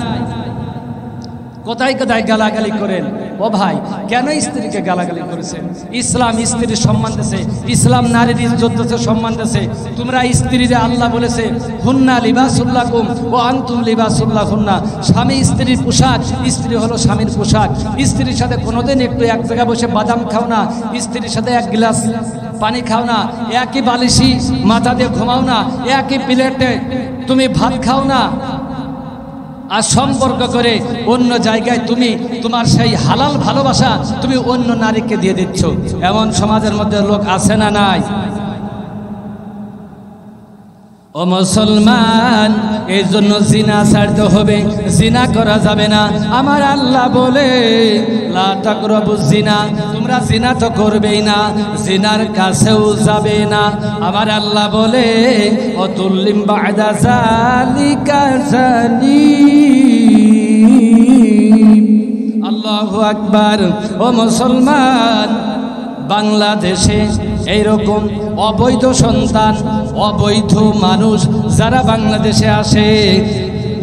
কোথায় কোথায় গালাগালি করেন। ও ভাই, কেন স্ত্রীকে গালাগালি করেছেন? ইসলাম স্ত্রীর সম্মান দিয়েছে, ইসলাম নারীর ইজ্জত দিয়েছে, সম্মান দিয়েছে। তোমরা স্ত্রীরে আল্লাহ বলেছে হুন্না লিবাসুল্লাকুম ওয়া আনতুম লিবাসুল্লাহুন্না। স্বামী স্ত্রীর পোশাক, স্ত্রী হলো স্বামীর পোশাক। স্ত্রীর সাথে কোনোদিন একটু এক জায়গায় বসে বাদাম খাও না, স্ত্রীর সাথে 1 গ্লাস পানি খাও না, একই বালিশি মাথা দিয়ে ঘুমাও না, একই প্লেটে তুমি ভাত খাও না। আর সম্পর্ক করে অন্য জায়গায় তুমি তোমার সেই হালাল ভালোবাসা তুমি অন্য নারীকে দিয়ে দিচ্ছ। এমন সমাজের মধ্যে লোক আছে না নাই? ও মুসলমান, এই জন্য জিনা ছাড়তে হবে, জিনা করা যাবে না। আমার আল্লাহ বলে লা তাকরাবুজ জিনা, তোমরা জিনা তো করবেই না, জিনার কাছেও যাবে না। আমার আল্লাহ বলে অতুল্লিম বাদা যালিকা জালিম। আল্লাহু আকবার। ও মুসলমান, বাংলাদেশে এইরকম অবৈধ সন্তান, অবৈধ মানুষ যারা বাংলাদেশে আসে,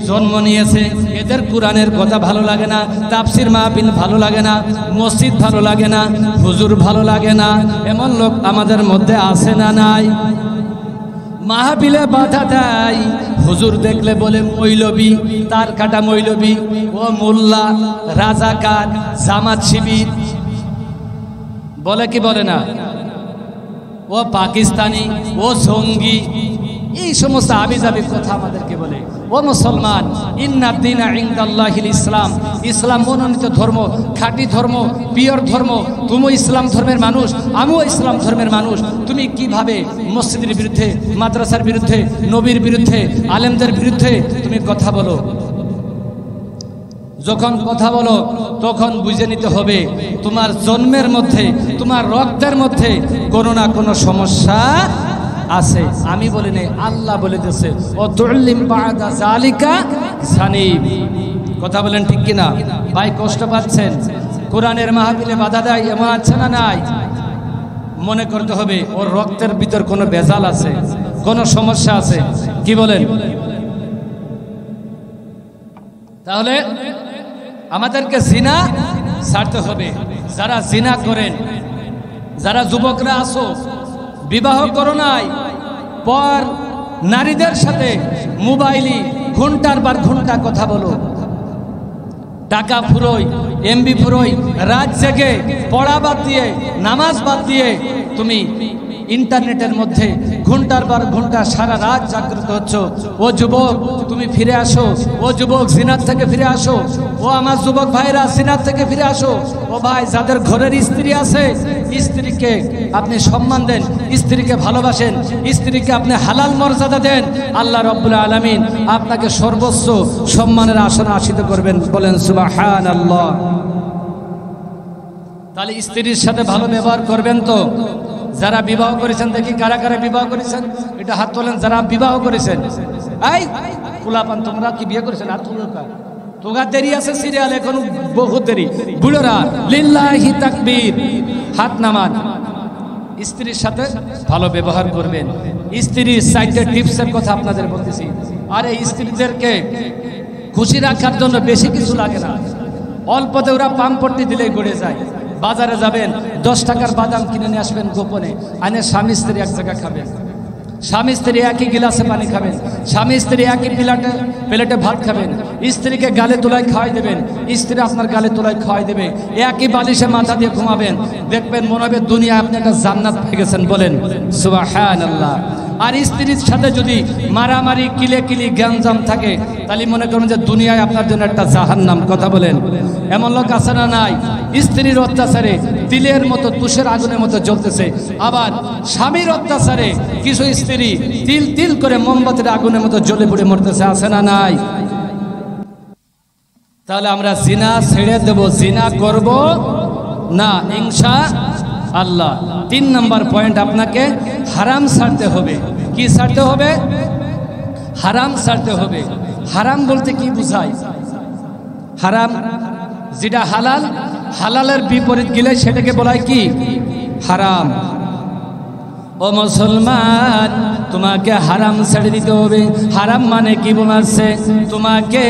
জন্ম নিয়েছে, এদের কোরআনের কথা ভালো লাগে না, তাফসির মাহফিল ভালো লাগে না, মসজিদ ভালো লাগে না, হুজুর ভালো লাগে না। এমন লোক আমাদের মধ্যে আছে না নাই? মাহফিলে বাধা দেয়, হুজুর দেখলে বলে মৌলবী, তার কাটা মৌলবী, ও মোল্লা, রাজাকার, জামাত শিবির, বলে কি বলে না? ও পাকিস্তানি, ও জঙ্গি, এই সমস্ত আবিজাবি কথা আমাদেরকে বলে। ও মুসলমান, ইন্নাদ দীনা ইনদাল্লাহিল ইসলাম, ইসলাম মনোনীত ধর্ম, খাঁটি ধর্ম, পিওর ধর্ম। তুমিও ইসলাম ধর্মের মানুষ, আমিও ইসলাম ধর্মের মানুষ। তুমি কিভাবে মসজিদের বিরুদ্ধে, মাদ্রাসার বিরুদ্ধে, নবীর বিরুদ্ধে, আলেমদের বিরুদ্ধে তুমি কথা বলো? যখন কথা বলো তখন বুঝে নিতে হবে তোমার জন্মের মধ্যে, তোমার রক্তের মধ্যে কোনো না কোনো সমস্যা আছে, আমি বলি নাই, আল্লাহ বলিতেছে ও তুল্লিম বাদা জালিকা জানিব। কথা বলেন ঠিক কিনা? ভাই কষ্ট পাচ্ছেন, কোরআনের মাহফিলে বাধা দেয় এমন আছে না নাই? মনে করতে হবে ওর রক্তের ভিতর কোনো ভেজাল আছে, কোনো সমস্যা আছে। কি বলেন? তাহলে আমাদেরকে জিনা ছাড়তে হবে। যারা জিনা করেন, যারা যুবকরা আসো, বিবাহ করো নাই, পর নারীদের সাথে মোবাইলে ঘন্টার পর ঘন্টা কথা বলো, টাকা ফুরোই, এমবি ফুরোই, রাত জেগে পড়া বাদ দিয়ে, নামাজ বাদ দিয়ে তুমি ইন্টারনেটের মধ্যে ঘন্টার পর ঘন্টা সারা রাত জাগ্রত হচ্ছ। ও যুবক তুমি ফিরে আসো, ও যুবক জিনার থেকে ফিরে আসো, ও আমার যুবক ভাইরা জিনার থেকে ফিরে আসো। ও ভাই যাদের ঘরের স্ত্রী আছে, স্ত্রীকে আপনি সম্মান দেন, স্ত্রীকে ভালোবাসেন, স্ত্রীকে আপনি হালাল মর্যাদা দেন। আল্লাহ রাব্বুল আলামিন আপনাকে সর্বোচ্চ সম্মানের আসনে আসীন করবেন। বলেন সুবহানাল্লাহ। তাহলে স্ত্রীর সাথে ভালো ব্যবহার করবেন তো। যারা বিবাহ করেছেন দেখি কারা কারা বিবাহ করেছেন, এটা হাত তোলেন যারা বিবাহ করেছেন। এই কুলাপান তোমরা কি বিয়ে করেছেন? হাত তুলো। তোগা দেরি আছে সিরিয়াল, এখন বহু দেরি। বুড়োরা লিল্লাহি তাকবীর, হাত নামান। স্ত্রীর সাথে ভালো ব্যবহার করবেন। স্ত্রীর সাইডে টিপসের কথা আপনাদের বলতেছি। আর এই স্ত্রীদেরকে খুশি রাখার জন্য বেশি কিছু লাগে না, অল্পতে ওরা পাম্পট্টি দিলেই গড়ে যায়। বাজারে যাবেন, 10 টাকার বাদাম কিনে নিয়ে আসবেন গোপনে, আনে স্বামী স্ত্রী এক জায়গায় খাবেন, স্বামী স্ত্রী একই গিলাসে পানি খাবেন, স্বামী স্ত্রী একই প্লেটে ভাত খাবেন, স্ত্রীকে গালে তোলায় খাওয়াই দেবেন, স্ত্রী আপনার গালে তোলায় খাওয়াই দেবে, একই বালিশে মাথা দিয়ে ঘুমাবেন। দেখবেন মনে হবে দুনিয়া আপনি একটা জান্নাত পেয়ে গেছেন। বলেন সুবহানাল্লাহ। আর স্ত্রীর সাথে যদি মারামারি কিলে গ্যাঞ্জাম থাকে, তাহলে মনে করুন যে দুনিয়ায় আপনার জন্য একটা জাহান্নাম। কথা বলেন। এমন লোক আছে না নাই? স্ত্রীর অত্যাচারে তিলের মতো তুষের আগুনের মতো জ্বলতেছে, আবার স্বামীর অত্যাচারে কিছু স্ত্রী তিল তিল করে মোমবাতির আগুনের মতো জ্বলে পুড়ে মরতেছে, আছে না নাই? তাহলে আমরা জিনা ছেড়ে দেব, জিনা করব না ইনশাআল্লাহ। 3 নম্বর পয়েন্ট, আপনাকে হারাম ছাড়তে হবে। কি ছাড়তে হবে? হারাম ছাড়তে হবে। হারাম বলতে কি বুঝায়? হারাম যেটা হালাল, হালালের বিপরীত গেলে সেটাকে বলা হয় কি? হারাম। ও মুসলমান, তোমাকে হারাম ছেড়ে দিতে হবে। হারাম মানে কি বলছে? তোমাকে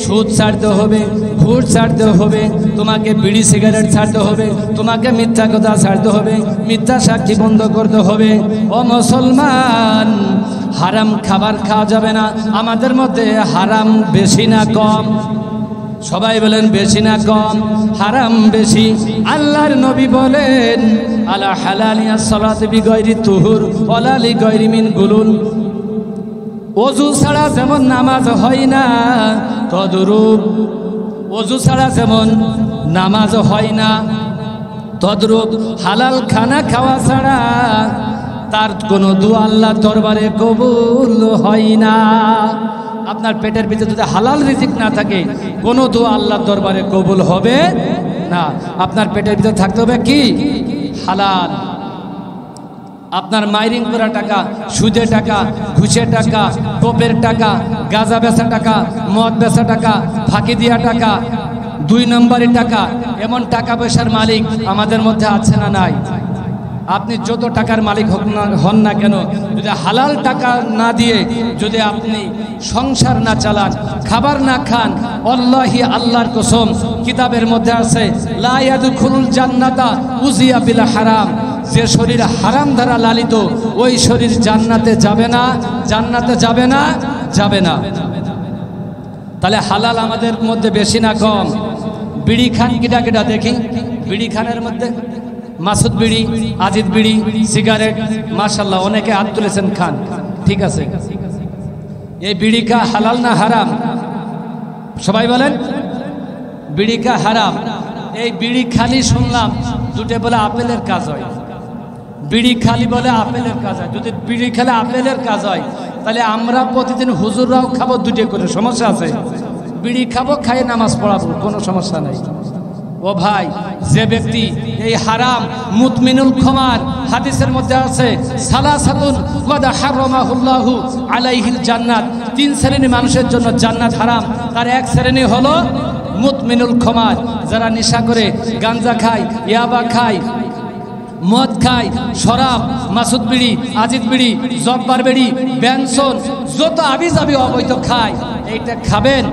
সুদ ছাড়তে হবে, ঘুষ ছাড়তে হবে, তোমাকে বিড়ি সিগারেট ছাড়তে হবে, তোমাকে মিথ্যা কথা ছাড়তে হবে, মিথ্যা সাক্ষী বন্ধ করতে হবে। ও মুসলমান, হারাম খাবার খাওয়া যাবে না। আমাদের মধ্যে হারাম বেশি না কম? সবাই বলেন বেশি না কম? হারাম বেশি। আল্লাহর নবী বলেন আলা হালালিয়া সালাত বিগাইরি তুহুর ওয়ালা লিগাইরি মিন গুলুল। ওযু ছাড়া যেমন নামাজ হয় না, তদ্রূপ ওযু ছাড়া যেমন নামাজ হয় না, তদ্রূপ হালাল খানা খাওয়া ছাড়া তার কোনো দোয়া আল্লাহর দরবারে কবুল হয় না। আপনার পেটের ভিতরে যদি হালাল রিজিক না থাকে, কোনো দোয়া আল্লাহর দরবারে কবুল হবে না। আপনার পেটের ভিতরে থাকতে হবে কি? হালাল। আপনার মাইরিং করা টাকা, সুদে টাকা, ঘুষে টাকা, টোপের টাকা, গাঁজা বেচা টাকা, মদ বেচা টাকা, ফাঁকি দিয়া টাকা, 2 নম্বরের টাকা, এমন টাকা পয়সার মালিক আমাদের মধ্যে আছে না নাই? আপনি যত টাকার মালিক হন না কেন, যদি হালাল টাকা না দিয়ে যদি আপনি সংসার না চালান, খাবার না খান, আল্লাহি আল্লাহর কসম, কিতাবের মধ্যে আছে লা ইয়াদখুলুল জান্নাতা উজিয়া বিল হারাম। যে শরীর হারাম দ্বারা লালিত, ওই শরীর জান্নাতে যাবে না, জান্নাতে যাবে না, যাবে না। তাহলে হালাল আমাদের মধ্যে বেশি না কম? বিড়ি খান কিটা কিটা দেখি? বিড়ি খানের মধ্যে মাসুদ বিড়ি, আজিদ বিড়ি, সিগারেট, মাশাআল্লাহ অনেকে হাত তুলেছেন, খান, ঠিক আছে। এই বিড়ি খা হালাল না হারাম? সবাই বলেন বিড়ি খা হারাম। এই বিড়ি খালি শুনলাম দুটো বলে আপেলের কাজ হয়, বিড়ি খালি বলে আপেলের কাজ হয়। যদি বিড়ি খেলে আপেলের কাজ হয়, তাহলে আমরা প্রতিদিন হুজুররাও খাবো 2টো করে, সমস্যা আছে? বিড়ি খাবো, খাইয়ে নামাজ পড়াবো, কোনো সমস্যা নাই। ও ভাই, যে ব্যক্তি এই হারাম মুতমিনুল খমার, হাদিসের মধ্যে আছে সালাসাতুন ওয়াদা হারামাহুল্লাহু আলাইহিল জান্নাত, 3 শ্রেণীর মানুষের জন্য জান্নাত হারাম। তার এক শ্রেণী হলো মুতমিনুল খমার, যারা নেশা করে, গাঞ্জা খায়, ইয়াবা খায়, মদ খায়, শরাব, মাসুদ বিড়ি, আজিদ বিড়ি, জব্বার বিড়ি, বেনসন, যত আবিজাবি অবৈধ খায়, এইটা খাবেন,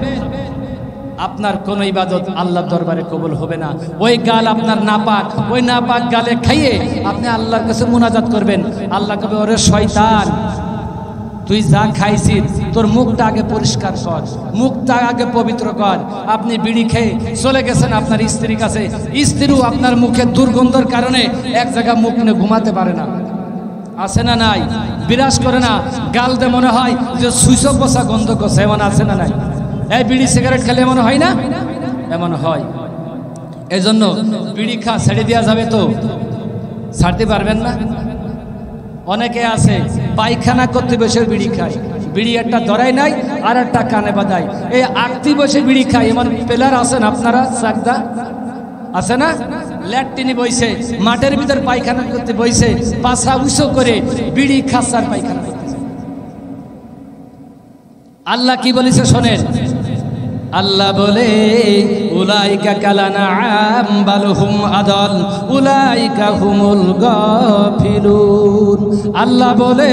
আপনার কোন ইবাদত আল্লাহর দরবারে কবুল হবে না। ওই গাল আপনার নাপাক, ওই নাপাক গালে খাইয়ে আপনি আল্লাহর কাছে মুনাজাত করবেন। আল্লাহ কবে, ওরে শয়তান, তুই যা খাইছিস তোর মুখটা আগে পরিষ্কার কর, মুখটা আগে পবিত্র কর। আপনি বিড়ি খেয়ে চলে গেছেন আপনার স্ত্রীর কাছে, স্ত্রীও আপনার মুখে দুর্গন্ধের কারণে এক জায়গায় মুখ নিয়ে ঘুমাতে পারে না, আছে না নাই? বিরাজ করে না, গাল দিয়ে মনে হয় যে সুইচ বসা গন্ধ করছে, এমন আছে না নাই? এই বিড়ি সিগারেট খেলে এমন হয় না? এমন হয়। এই জন্য বিড়ি খা ছেড়ে দেওয়া যাবে তো? ছাড়তে পারবেন না। অনেকে আছে পায়খানা করতে বসে বিড়ি খায়, বিড়ি একটা ধরাই নাই আর একটা কানে বাঁধায়, এই আঁকতি বসে বিড়ি খায়। এমন পেলার আছেন আপনারা, চাকদা আছে না? ল্যাট্রিনে বইছে, মাঠের ভিতর পায়খানা করতে বইছে, পাছা উঁচু করে বিড়ি খাচ্ছে আর পায়খানা করতেছে। আল্লাহ কি বলেছে শোনেন, আল্লাহ বলে উলাইকা কালানাআম বাল হুম আদাল উলাইকা হুমুল গাফিলুন। আল্লাহ বলে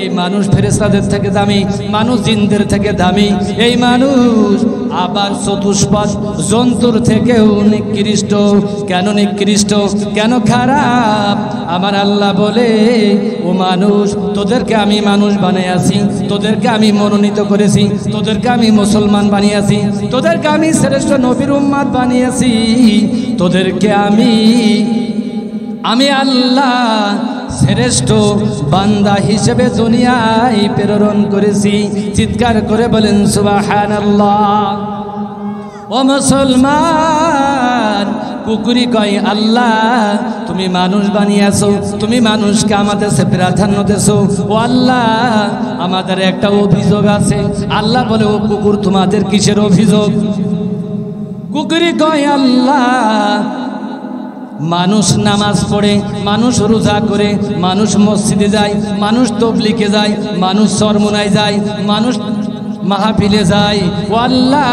এই মানুষ ফেরেশতাদের থেকে দামি, মানুষ জিনদের থেকে দামি, এই মানুষ আবার চতুষ্পদ জন্তুর থেকেও নিকৃষ্ট। কেন নিকৃষ্ট, কেন খারাপ? আমার আল্লাহ বলে, ও মানুষ, তোদেরকে আমি মানুষ বানিয়েছি, তোদেরকে আমি মনোনীত করেছি, তোদেরকে আমি মুসলমান বানিয়েছি, তোদেরকে আমি শ্রেষ্ঠ নবীর উম্মত বানিয়েছি, তোদেরকে আমি আল্লাহ শ্রেষ্ঠ বান্দা হিসেবে দুনিয়ায় প্রেরণ করেছি। চিৎকার করে বলেন সুবহানাল্লাহ। ও মুসলমান, কুকুরি কয়, আল্লাহ তুমি মানুষ বানিয়েছো, তুমি মানুষকে আমাদের সে প্রাধান্য দেছো। ও আল্লাহ, আমাদের একটা অভিযোগ আছে। আল্লাহ বলে, ও কুকুর, তোমাদের কিসের অভিযোগ? কুকুরি কয়, আল্লাহ মানুষ নামাজ পড়ে, মানুষ রোজা করে, মানুষ মসজিদে যায়, মানুষ তবলিগে যায়, মানুষ চরমোনায় যায়, মানুষ মাহফিলে যায়। ও আল্লাহ,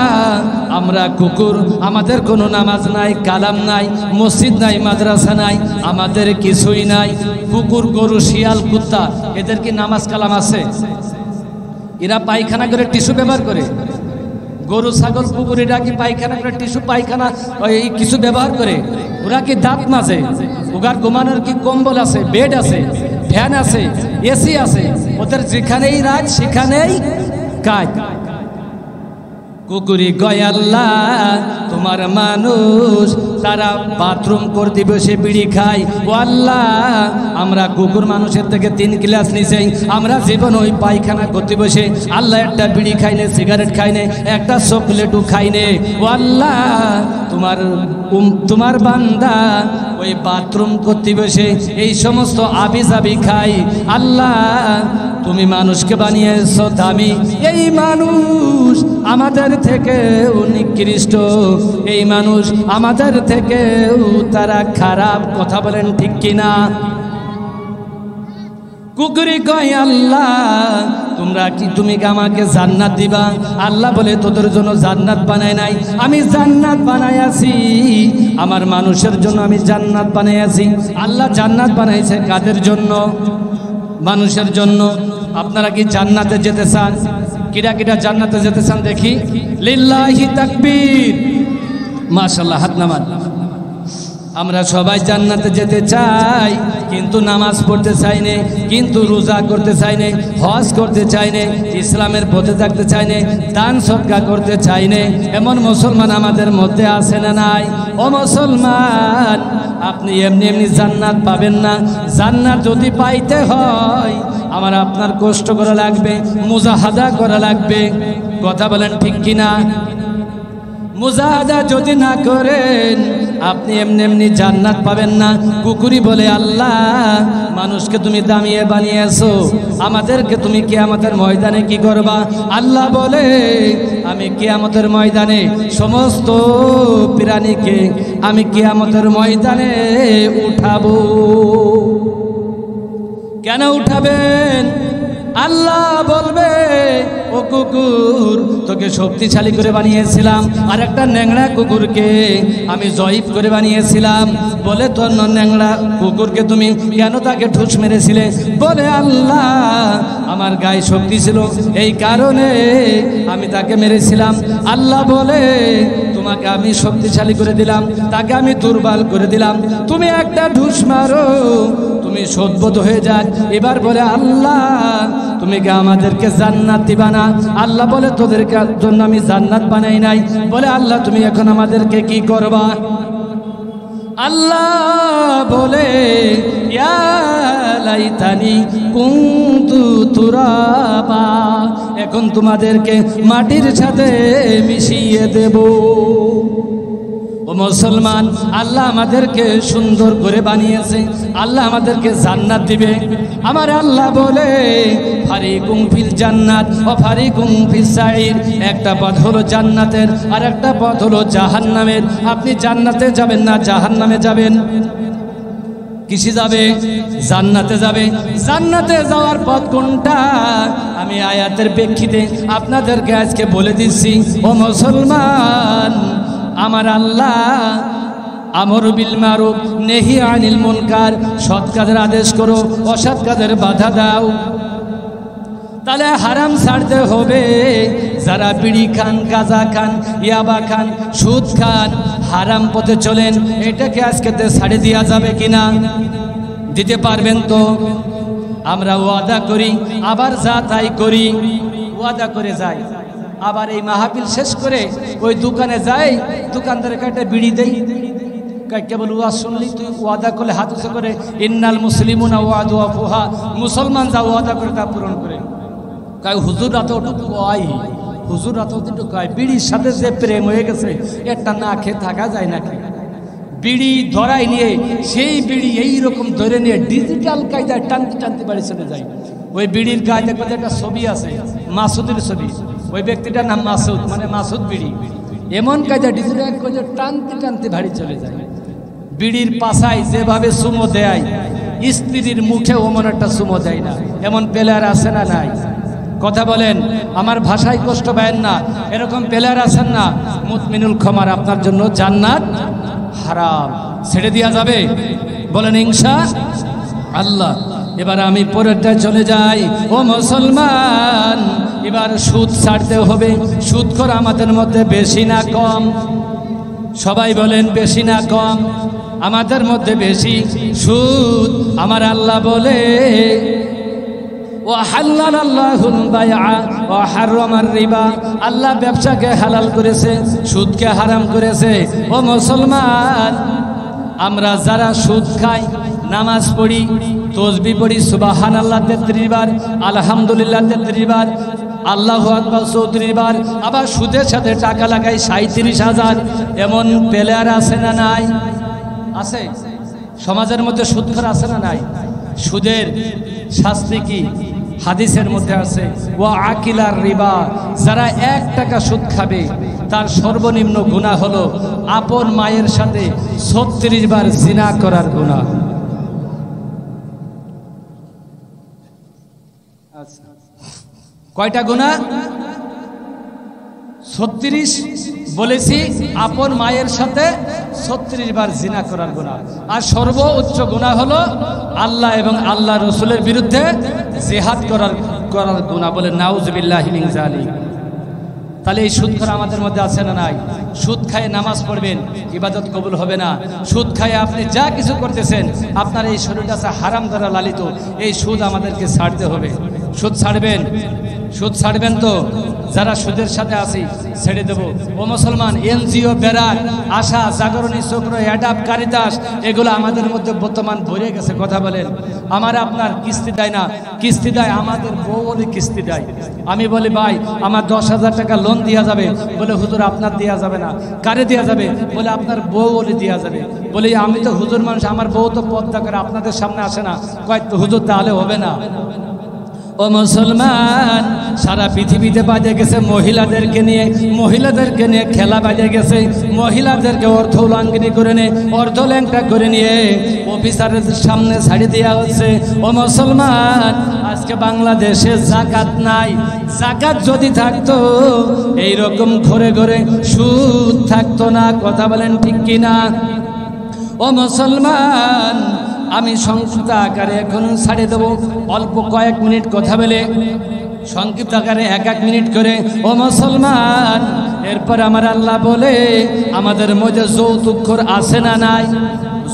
আমরা কুকুর, আমাদের কোনো নামাজ নাই, কালাম নাই, মসজিদ নাই, মাদ্রাসা নাই, আমাদের কিছুই নাই। কুকুর, গরু, শিয়াল, কুত্তা, এদের কি নামাজ কালাম আছে? এরা পায়খানা করে টিস্যু ব্যবহার করে। গরু, ছাগল, কুকুর, এরা কি পায়খানা করে টিস্যু, পায়খানা এই কিছু ব্যবহার করে? ওরা কি দাঁত মাজে? ওগার ঘুমানোর কি কম্বল আছে, বেড আছে, ফ্যান আছে, এসি আছে? ওদের যেখানেই রাত সেখানেই কাজ। কুকুরি কয়, আল্লাহ তোমার মানুষ তারা বাথরুম করতে বসে বিড়ি খায়। ও আল্লাহ, আমরা কুকুর মানুষের থেকে 3 ক্লাস নিচে, আমরা জীবন ওই পায়খানা করতে বসে আল্লাহ একটা বিড়ি খাইনে, সিগারেট খাইনে, একটা চকলেটও খাইনে। ও আল্লাহ, তোমার বান্দা ওই বাথরুম করতে বসে এই সমস্ত আবিজাবি খাই। আল্লাহ তুমি মানুষকে বানিয়েছো দামি, এই মানুষ আমাদের থেকেও নিকৃষ্ট, এই মানুষ আমাদের থেকেও তারা খারাপ। কথা বলেন ঠিক কিনা? কুকুরি কয়, আল্লাহ তুমি কি আমাকে জান্নাত দিবা? আল্লাহ বলে, তোদের জন্য জান্নাত বানাই নাই, আমি জান্নাত বানাইয়াছি, আমার মানুষের জন্য আমি জান্নাত বানাইয়াছি। আল্লাহ জান্নাত বানাইছে কাদের জন্য? মানুষের জন্য। আপনারা কি জান্নাতে যেতে চান? কিরা কিরা জান্নাতে যেতে চান দেখি? লিল্লাহি তাকবীর, মাশাআল্লাহ, হাত নামান। আমরা সবাই জান্নাতে যেতে চাই, কিন্তু নামাজ পড়তে চাই না, কিন্তু রোজা করতে চাই না, হজ করতে চাই না, ইসলামের পথে থাকতে চাই না, দান সদকা করতে চাই না। এমন মুসলমান আমাদের মধ্যে আছে না নাই? ও মুসলমান, আপনি এমনি এমনি জান্নাত পাবেন না। জান্নাত যদি পাইতে হয় আমার আপনার কষ্ট করা লাগবে, মুজাহাদা করা লাগবে। কথা বলেন ঠিক কিনা? মুজাহাদা যদি না করেন আপনি এমনি এমনি জান্নাত পাবেন না। কুকুরই বলে, আল্লাহ মানুষকে তুমি দামিয়ে বানিয়েছো, আমাদেরকে তুমি কিয়ামতের ময়দানে কি করবা? আল্লাহ বলে, আমি কিয়ামতের ময়দানে সমস্ত প্রাণীকে আমি কিয়ামতের ময়দানে উঠাবো। কেন উঠাবেন? আল্লাহ বলবে, ও কুকুর, তোকে শক্তিশালী করে বানিয়েছিলাম, আর একটা ন্যাংরা কুকুরকে আমি জয়ীফ করে বানিয়েছিলাম। বলে, তোর ন্যাংরা কুকুরকে তুমি কেন তাকে ঠুস মেরেছিলে? বলে, আল্লাহ আমার গায়ে শক্তি ছিল, এই কারণে আমি তাকে মেরেছিলাম। আল্লাহ বলে, তোমাকে আমি শক্তিশালী করে দিলাম, তাকে আমি দুর্বল করে দিলাম, তুমি একটা ঢুস মারো, তুমি শোধবোধ হয়ে যাক। এবার বলে, আল্লাহ তুমি কি আমাদেরকে জান্নাত দিবা না? আল্লাহ বলে, তোদের জন্য আমি জান্নাত বানাই নাই। বলে, আল্লাহ তুমি এখন আমাদেরকে কি করবা? আল্লাহ বলে, ইয়া লাইতানি কুনতু তুরাবা, এখন তোমাদেরকে মাটির সাথে মিশিয়ে দেব। ও মুসলমান, আল্লাহ আমাদেরকে সুন্দর করে বানিয়েছে, আল্লাহ আমাদেরকে জান্নাত দিবে। আমার আল্লাহ বলে, ফারিকুম ফিল জান্নাত ও ফারিকুম ফিস সাইর, একটা পথ হলো জান্নাতের আর একটা পথ হলো জাহান্নামের। আপনি জান্নাতে যাবেন না জাহান্নামে যাবেন? কিসে যাবে? জান্নাতে যাবে। জান্নাতে যাওয়ার পথ কোনটা? আমি আয়াতের প্রেক্ষিতে আপনাদেরকে আজকে বলে দিচ্ছি। ও মুসলমান, আমার আল্লাহ আমর বিল মারুফ নেহি আনিল মুনকার, সৎ কাজের আদেশ করো, অসৎ কাজের বাধা দাও। তাহলে হারাম ছাড়তে হবে। যারা বিড়ি খান, গাঁজা খান, ইয়াবা খান, সুদ খান, হারাম পথে চলেন, এটাকে আজকে ছাড়ে দেওয়া যাবে কিনা? দিতে পারবেন তো? আমরা ওয়াদা করি, আবার যা তাই করি, ওয়াদা করে যাই, আবার এই মাহফিল শেষ করে ওই দোকানে যাই, দোকানদারের কাছে বিড়ি দেই, কেবল ওয়াজ শুনলি তুই ওয়াদা করলে হাত উঁচু করে, ইন্নাল মুসলিমুনা ওয়াদু আফুহা, মুসলমান যা ওয়াদা করে তা পূরণ করে। কয় হুজুর রাতে ওটুকু কয়, হুজুর রাতে ওটুকু কয়। বিড়ির সাথে যে প্রেম হয়ে গেছে, একটা না খেয়ে থাকা যায় নাকি? বিড়ি ধরাই নিয়ে, সেই বিড়ি এইরকম ধরে নিয়ে ডিজিটাল কায়দায় টানতে টানতে বাড়ি চলে যায়। ওই বিড়ির গায়ে দেখবেন একটা ছবি আছে, মাসুদের ছবি, ওই ব্যক্তিটার নাম মাসুদ, মানে মাসুদ বিড়ি। এমন কায়দা ডিজিটাল কায়দা টানতে টানতে বাড়ি চলে যায়। বিড়ির পাশায় যেভাবে চুমো দেয়, স্ত্রীর মুখে ওমন একটা চুমো দেয় না। এমন প্লেয়ার আছে না নাই? কথা বলেন, আমার ভাষায় কষ্ট পাবেন না, এরকম প্লেয়ার আছেন না? মুতমিনুল খমার, আপনার জন্য জান্নাত হারাম, ছেড়ে দেওয়া যাবে? বলেন ইনশাআল্লাহ। এবার আমি পরেরটায় চলে যাই। ও মুসলমান, এবার সুদ ছাড়তে হবে। সুদখোর আমাদের মধ্যে বেশি না কম? সবাই বলেন বেশি না কম? আমাদের মধ্যে বেশি সুদ। আমার আল্লাহ বলে, আল্লাহ ব্যবসাকে হালাল করেছে, সুদকে হারাম করেছে। ও মুসলমান, আমরা যারা সুদ খাই, নামাজ পড়ি, তসবিহ পড়ি, সুবহানাল্লাহ 33 বার, আলহামদুলিল্লাহ 33 বার, আল্লাহু আকবার 34 বার, আবার সুদের সাথে টাকা লাগাই 37,000। এমন প্লেয়ার আছে না নাই? আছে। সমাজের মধ্যে সুদখোর আছে না নাই? সুদের শাস্তি কি? হাদিসের মধ্যে আছে, ওয়া আকিলার রিবা, যারা 1 টাকা সুদ খাবে তার সর্বনিম্ন গুনাহ হলো আপন মায়ের সাথে 36 বার জিনা করার গুনাহ। কয়টা গুনাহ? 36 বলেছি, আপন মায়ের সাথে 36 বার জিনা করার গুনাহ। আর সর্বোচ্চ গুনাহ হলো আল্লাহ এবং আল্লাহ রসুলের বিরুদ্ধে জিহাদ করার গুনাহ। বলে নাউজুবিল্লাহি মিন যালিক। তাহলে এই সুদখোর আমাদের মধ্যে আছে না নাই? সুদ খায় নামাজ পড়বেন, ইবাদত কবুল হবে না। সুদ খায় আপনি যা কিছু করতেছেন, আপনার এই শরীরটা আছে হারাম দ্বারা লালিত। এই সুদ আমাদেরকে ছাড়তে হবে। সুদ ছাড়বেন? সুদ ছাড়বেন তো? যারা সুদের সাথে আছি ছেড়ে দেব। ও মুসলমান, এনজিও, ব্যারাক, আশা, জাগরণী চক্র, অ্যাডাপ, কারিতাস, এগুলো আমাদের মধ্যে বর্তমান ভরে গেছে। কথা বলেন, আমার আপনার কিস্তি দেয় না, কিস্তি দেয় আমাদের বউ বলে কিস্তি দেয়। আমি বলি ভাই আমার 10,000 টাকা লোন দেওয়া যাবে, বলে হুজুর আপনার দেওয়া যাবে না। কারে দেওয়া যাবে? বলে আপনার বউ বলে দেওয়া যাবে। বলি আমি তো হুজুর মানুষ, আমার বউ তো পর্দা করে আপনাদের সামনে আসে না। কয় তো হুজুর তাহলে হবে না। ও মুসলমান, সারা পৃথিবীতে বাজে গেছে মহিলাদেরকে নিয়ে খেলা বাজে গেছে। মহিলাদেরকে অর্ধ উলঙ্গিনী করে নিয়ে, অর্ধ ল্যাংটা করে নিয়ে অফিসারের সামনে ছাড়ি দেওয়া হচ্ছে। ও মুসলমান, আজকে বাংলাদেশে জাকাত নাই। জাকাত যদি থাকতো এইরকম ঘরে ঘরে সুদ থাকতো না। কথা বলেন ঠিক কিনা? ও মুসলমান, আমি সংক্ষিপ্ত আকারে এখন ছাড়ে দেবো, অল্প কয়েক মিনিট কথা বলে সংক্ষিপ্ত আকারে 1-1 মিনিট করে। ও মুসলমান, এরপর আমার আল্লাহ বলে আমাদের মধ্যে যৌতুক আছে না নাই?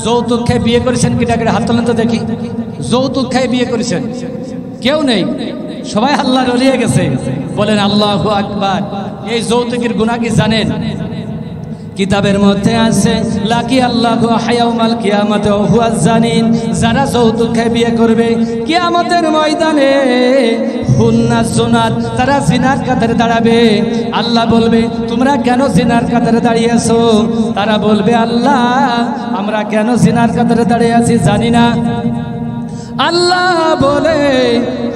যৌতুক খেয়ে বিয়ে করেছেন কিটা করে হাত তোলেন তো দেখি। যৌতুক খেয়ে বিয়ে করেছেন কেউ নেই, সবাই আল্লাহর ওলিয়ে গেছে। বলেন আল্লাহু আকবার। এই যৌতুকের গুনাহ কি জানেন? কিতাবের মধ্যে আছে লাকি আল্লাহু হায়াউমাল কিয়ামাতে ওয়া হুয়া জানিন। যারা যৌতুক খেয়ে বিয়ে করবে কিয়ামতের ময়দানে হুন্না জুনাত, তারা জিনার কাতারে দাঁড়াবে। আল্লাহ বলবে তোমরা কেন জিনার কাতারে দাঁড়িয়েছো? তারা বলবে আল্লাহ আমরা কেন জিনার কাতারে দাঁড়িয়ে আছি জানি না। আল্লাহ বলে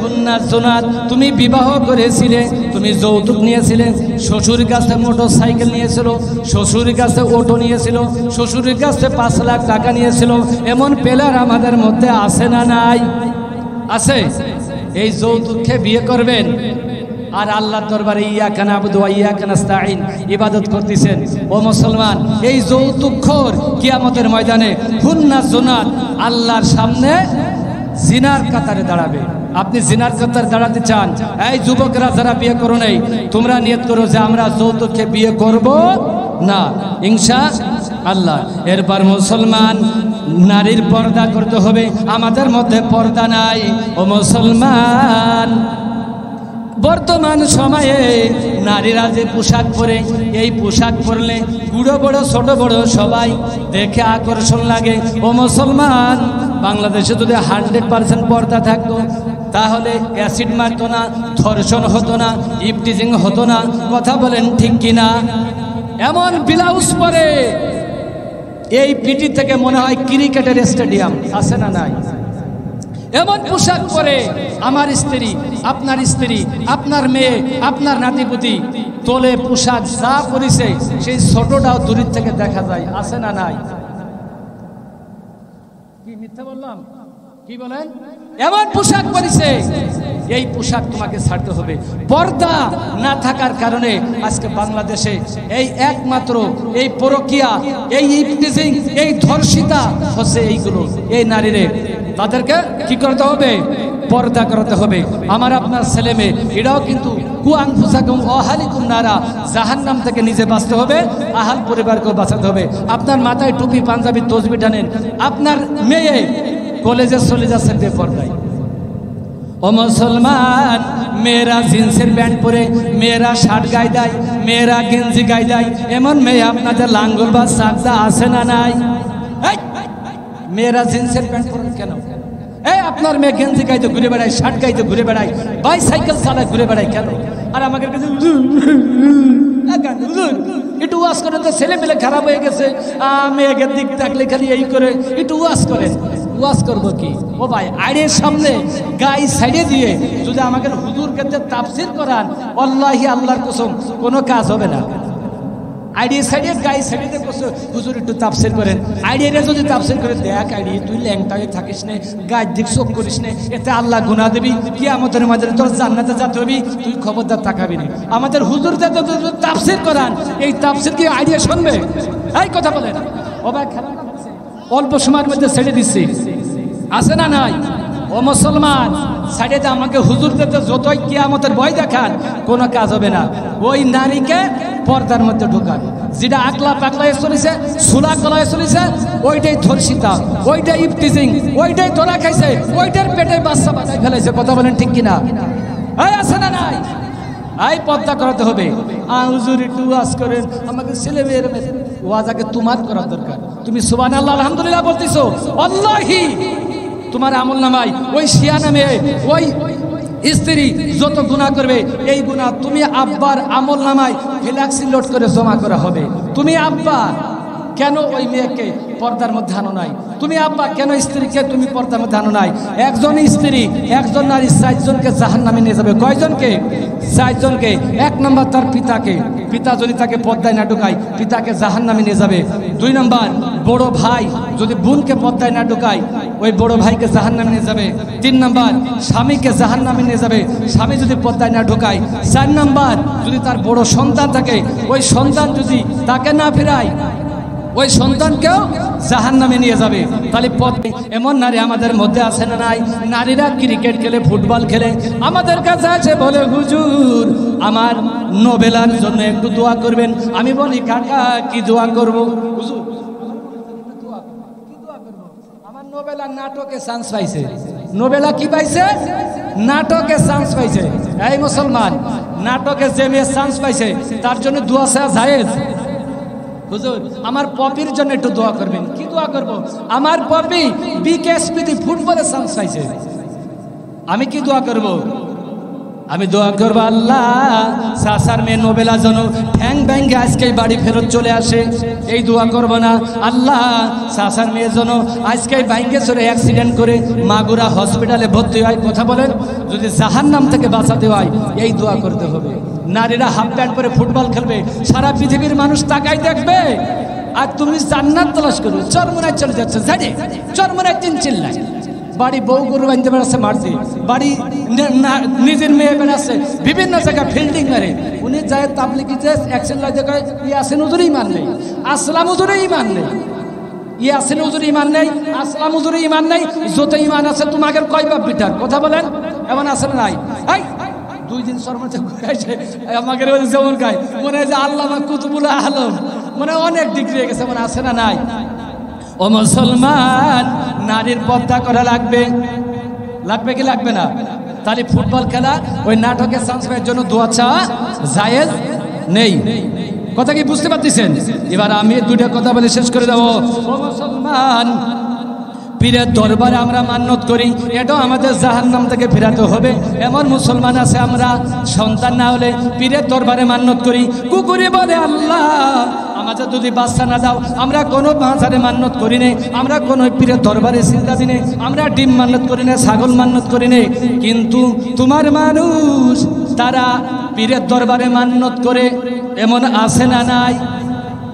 হুন্না জুনাত, তুমি বিবাহ করেছিলে, তুমি যৌতুক নিয়েছিলে, শ্বশুর কাছে মোটর সাইকেল নিয়েছিল, শ্বশুর কাছে অটো নিয়েছিল, শ্বশুরের কাছে 5 লাখ টাকা নিয়েছিল। এমন পেলার আমাদের মধ্যে আছে না নাই? আছে। এই যৌতুককে বিয়ে করবেন আর আল্লাহর দরবারে ইয়াকা নাবুদু ওয়া ইয়াকা নাস্তাঈন ইবাদত করতেছেন। ও মুসলমান, এই যৌতুকখোর কিয়ামতের ময়দানে হুন্না জুনাত আল্লাহর সামনে জিনার কাতারে দাঁড়াবে। আপনি জিনার কাতারে দাঁড়াতে চান? এই যুবকরা যারা বিয়ে করো নাই, তোমরা নিয়ত করো যে আমরা যৌতুককে বিয়ে করব না, ইনশাআল্লাহ। এরপর মুসলমান, নারীর পর্দা করতে হবে। আমাদের মধ্যে পর্দা নাই। ও মুসলমান, বর্তমান সময়ে নারীরা যে পোশাক পরে, এই পোশাক পরলে বুড়ো বড় ছোট বড় সবাই দেখে আকর্ষণ লাগে। ও মুসলমান, বাংলাদেশে যদি 100% পর্দা থাকতো তাহলে অ্যাসিড মারতো না, ধর্ষণ হতো না, ইফটিজিং হতো না। কথা বলেন ঠিক কিনা? এমন ব্লাউজ পরে এই পিটি থেকে মনে হয় ক্রিকেটের স্টেডিয়াম, আছে না নাই? এমন পোশাক পরে আমার স্ত্রী, আপনার স্ত্রী, আপনার মেয়ে, আপনার নাতিপুতি তোলে পোশাক যা পরিছে সেই ছোটটাও দূরের থেকে দেখা যায়, আছে না নাই? কি মিথ্যা বললাম? কি বলেন? এমন পোশাক পরিছে, এই পোশাক তোমাকে ছাড়তে হবে। পর্দা না থাকার কারণে আজকে বাংলাদেশে এই একমাত্র এই পরকিয়া, এই ইফটিজিং, এই ধর্ষিতা হচ্ছে এইগুলো। এই নারীরে তাদেরকে কি করতে হবে? পর্দা করতে হবে। আমার আপনার ছেলে মেয়ে এরাও কিন্তু কুআনফুসাকুম ওয়া আহলিকুম নারা, জাহান্নাম থেকে নিজে বাঁচতে হবে, আহাল পরিবারকেও বাঁচাতে হবে। আপনার মাথায় টুপি, পাঞ্জাবি, তসবি টানেন, আপনার মেয়ে কলেজে চলে যাচ্ছে বেপরদায়। ও মুসলমান, মেয়েরা জিন্সের প্যান্ট পরে, মেয়েরা শার্ট গায়ে দেয়, মেয়েরা গেঞ্জি গায়ে দেয়। এমন মেয়ে আপনাদের লাঙ্গল বা সাজদা আছে না নাই? মেয়েরা জিন্সের প্যান্ট পরেন কেন? এই আপনার মেয়ে গেঞ্জি গাইতে ঘুরে বেড়ায়, শার্ট গাইতে ঘুরে বেড়ায়, বাইসাইকেল চালায় ঘুরে বেড়ায় কেন? আর আমাকে কাছে একটু ওয়াজ করেন তো, ছেলে মেলে খারাপ হয়ে গেছে, মেয়েকে দিক থাকলে খালি এই করে একটু ওয়াজ করেন। ওয়াজ করবো কি? ও ভাই, আইনের সামনে গাই সাইডে দিয়ে যদি আমাকে হুজুরকে তাফসির করান, আল্লাহি আল্লাহর কসম কোনো কাজ হবে না। আইডিয়া সাইডে গাই সাইডে হুজুর একটু তাফসির করেন। আইডিয়া যদি তাফসির করে, দেখ আইডিয়া তুই ল্যাংটাকে থাকিস নে, গায়ের দিক চোখ করিস নে, এতে আল্লাহ গুনাহ দেবি, কিয়ামতের মাঝে তোর জান্নাতে যেতে হবি, তুই খবরদার তাকাবি না। আমাদের হুজুর তাফসির করান, এই তাফসির কি আইডিয়া শুনবে? এই কথা বলেন। ও ভাই, অল্প সময়ের মধ্যে ছেড়ে দিচ্ছি, আছে না নাই? ও মুসলমান, সাইডে আমাকে হুজুরদের যতই কিয়ামতের ভয় দেখান, কোনো কাজ হবে না। ওই নারীকে পর্দার মধ্যে ঢোকান, যেটা আকলা পাকলায় চলেছে, সুলা কলায় চলেছে, ওইটাই ধর্ষিতা, ওইটাই ইফটিজিং, ওইটাই ধরা খাইছে, ওইটার পেটে বাচ্চা বাঁচাই ফেলেছে। কথা বলেন ঠিক কিনা? এই আছে না নাই? এই পর্দা করাতে হবে। হুজুর একটু ওয়াজ করেন, আমাকে ছেলে মেয়ের ওয়াজ আগে তোমার করা দরকার। তুমি সুবহানাল্লাহ আলহামদুলিল্লাহ বলতেছো, আল্লাহি তোমার আমল নামায় ওই শিয়া নামে ওই স্ত্রী যত গুনাহ করবে এই গুনাহ তুমি আব্বার আমল নামায় ফ্ল্যাক্সি লোড করে জমা করা হবে। তুমি আব্বা কেন ওই মেয়েকে পর্দার মধ্যে আনো নাই? তুমি আব্বা কেন স্ত্রীকে তুমি পর্দার মধ্যে আনো নাই? একজন স্ত্রী একজন নারী 4 জনকে জাহান্নামে নিয়ে যাবে। কয়জনকে? 4 জনকে। 1 নম্বর তার পিতাকে, পিতা যদি তাকে পর্দায় না ঢুকায় পিতাকে জাহান্নামে নিয়ে যাবে। 2 নম্বর বড় ভাই যদি বোনকে পর্দায় না ঢুকায় ওই বড় ভাইকে জাহান্নামে নিয়ে যাবে। 3 নম্বর স্বামীকে জাহান্নামে নিয়ে যাবে, স্বামী যদি পর্দায় না ঢুকায়। 4 নম্বর যদি তার বড় সন্তান থাকে ওই সন্তান যদি তাকে না ফেরায় ওই সন্তানকেও জাহান্নামে নিয়ে যাবে। তাহলে এমন নারী আমাদের মধ্যে আছে না নাই? নারীরা ক্রিকেট খেলে, ফুটবল খেলে, আমাদের কাছে আছে বলে হুজুর আমার নোবেলার জন্য একটু দোয়া করবেন। আমি বলি কাকা কি দোয়া করব? হুজুর আমার নোবেলা নাটকে চান্স পাইছে। নোবেলা কি পাইছে? নাটকে চান্স পাইছে। এই মুসলমান, নাটকে যে মেয়ে চান্স পাইছে তার জন্য দোয়া চাওয়া জায়েজ? হুজুর আমার পপির জন্য একটু দোয়া করবেন। কি দোয়া করব? আমার পপি বিকেএসপিতে ফুটবলে চান্স পাইছে, আমি কি দোয়া করব? আমি দোয়া করবো আল্লাহ সাসার মেয়ে নোবেলা যেন ঠ্যাং ব্যাঙ্গে আজকে বাড়ি ফেরত চলে আসে, এই দোয়া করবো না। আল্লাহ সাসার মেয়ে যেন আজকে ব্যাঙ্গে চলে অ্যাক্সিডেন্ট করে মাগুরা হসপিটালে ভর্তি হয়। কথা বলেন, যদি জাহান্নাম থেকে বাঁচাতে হয় এই দোয়া করতে হবে। নারীরা হাফ প্যান্ট পরে ফুটবল খেলবে, সারা পৃথিবীর মানুষ তাকাই দেখবে, আর তুমি জান্নাত তালাশ করো। চরমোনায় চলে যাচ্ছে, জানে চরমোনায় 3 চিল্লায়, বাড়ি বউ গরু বাঁধতে বেড়াচ্ছে মারছে, বাড়ি নিজের মেয়ে বেড়াচ্ছে, বিভিন্ন জায়গায় ফিল্ডিং মারে। উনি যায় তাবলিগি যে অ্যাকশন লাই দেখায়, ইয়াসিন হুজুর ইমান নেই, আসলাম হুজুর ইমান নেই, ইয়াসিন হুজুর ইমান নেই, আসলাম হুজুর ইমান নেই। যত ইমান আছে তোমাকে কয় বাপ বিটার। কথা বলেন, এমন আছে না নাই? 2 দিন শর্মা আমাকে যেমন গায় মনে হয় যে আল্লামা কুতুবুল আলম, মানে অনেক ডিগ্রি গেছে, মানে আছে না নাই? ও মুসলমান, নারীর পর্দা করা লাগবে, লাগবে কি লাগবে না? তাহলে ফুটবল খেলা ওই নাটকের চান্স পাওয়ার জন্য দোয়া চাওয়া জায়েজ নেই। কথা কি বুঝতে পারতেছেন? এবার আমি 2টা কথা বলে শেষ করে দেবো। ও মুসলমান, পীরের দরবারে আমরা মান্যত করি, এটাও আমাদের জাহান্নাম থেকে ফেরাতে হবে। এমন মুসলমান আছে আমরা সন্তান না হলে পীরের দরবারে মান্যত করি। কুকুরে বলে আল্লাহ আমাদের যদি বাচ্চা না দাও, আমরা কোনো মাজারে মান্যত করি নে, আমরা কোনো পীরের দরবারে চিন্তা দিনে, আমরা ডিম মান্যত করি না, ছাগল মান্যত করি নে। কিন্তু তোমার মানুষ তারা পীরের দরবারে মান্যত করে, এমন আছে না নাই?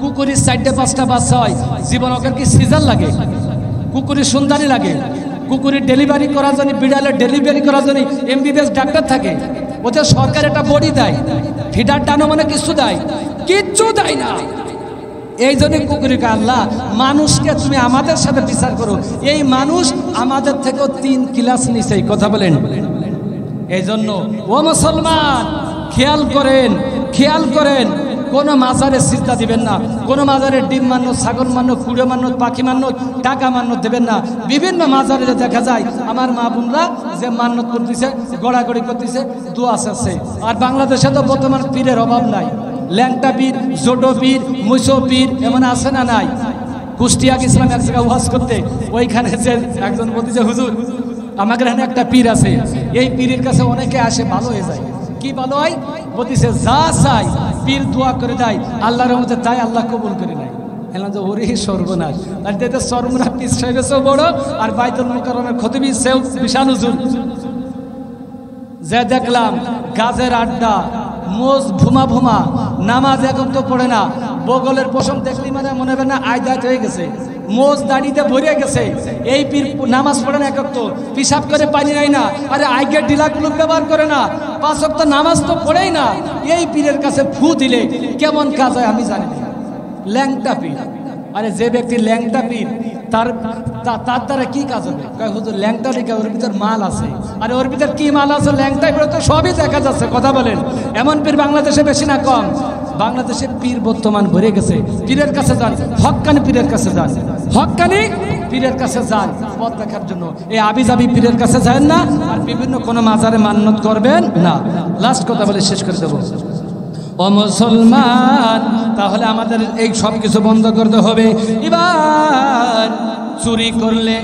কুকুরের 4-5টা বাচ্চা হয়, জীবন ওকে কি সিজার লাগে? কুকুরের সুন্দরী লাগে? কুকুরের ডেলিভারি করার জন্য, বিড়ালের ডেলিভারি করার জন্য MBBS ডাক্তার থাকে, ওদের সরকার একটা বডি দেয়, ফিডার টানো মানে কিছু দেয়, কিচ্ছু দেয় না। এই জন্য কুকুরকে আল্লাহ মানুষকে তুমি আমাদের সাথে বিচার করো, এই মানুষ আমাদের থেকেও 3 ক্লাস নিচে। কথা বলেন। এই জন্য ও মুসলমান খেয়াল করেন, খেয়াল করেন, কোনো মাজারে সিজদা দিবেন না, কোনো মাজারে ডিম মান্য, ছাগল মান্য, কুড়ে মান্য, পাখি মান্য, টাকা মান্য দেবেন না। বিভিন্ন মাজারে দেখা যায় আমার মা বোনরা যে মান্যত করতেছে, গড়াগড়ি করতেছে, দোয়া আছে। আর বাংলাদেশে তো বর্তমান পীরের অভাব নাই, ল্যাংটা পীর, জোটো পীর, মুসো পীর, এমন আছে না নাই? কুষ্টিয়া গেছিলাম এক জায়গায় ওয়াজ করতে, ওইখানে যে একজন বলতেছে হুজুর আমাদের এখানে একটা পীর আছে, এই পীরের কাছে অনেকে আসে, ভালো হয়ে যায়। কি ভালো হয়? বলতেছে যা চাই পীর দোয়া করে দেয়, আল্লাহর রহমতে তাই আল্লাহ কবুল করে নেয়। এলাম যে ওরে সর্বনাশ, আর তাতে সর্বনাশ পীর সাহেবের বড়, আর বাইতুল মুকাররমের খতিব সেও বিশাল হুজুর। যে দেখলাম গাছের আড্ডা, মোজ ভুমা ভুমা, নামাজ এখন তো পড়ে না, বগলের পশম দেখলি মানে মনে হবে না আয়দাত হয়ে গেছে, মোজ দাড়িতে ভরে গেছে। এই পীর নামাজ পড়ে না, একক তো পিসাব করে পানি নেয় না, আরে আইগের ডিলাগুলো ব্যবহার করে না, 5 ওয়াক্ত নামাজ তো পড়েই না। এই পীরের কাছে ফু দিলে কেমন কাজ হয় আমি জানি না। ল্যাংটা পীর, আরে যে ব্যক্তি ল্যাংটা পীর তার দ্বারা কি কাজ হবে? হুজুর ল্যাংটা লেখা, ওর ভিতর মাল আছে। আরে ওর ভিতর কি মাল আছে? ল্যাংটা পীর তো সবই দেখা যাচ্ছে। কথা বলেন, এমন পীর বাংলাদেশে বেশি না কম? বাংলাদেশে পীর বর্তমান ভরে গেছে। পীরের কাছে যান, হক্কানি পীরের কাছে যান, হক্কানি পীরের কাছে যান পথ দেখার জন্য, এই আবিজাবি পীরের কাছে যান না, আর বিভিন্ন কোনো মাজারে মান্যত করবেন না। লাস্ট কথা বলে শেষ করে দেবো। ও মুসলমান, তাহলে আমাদের এই সব কিছু বন্ধ করতে হবে। এবার চুরি করলে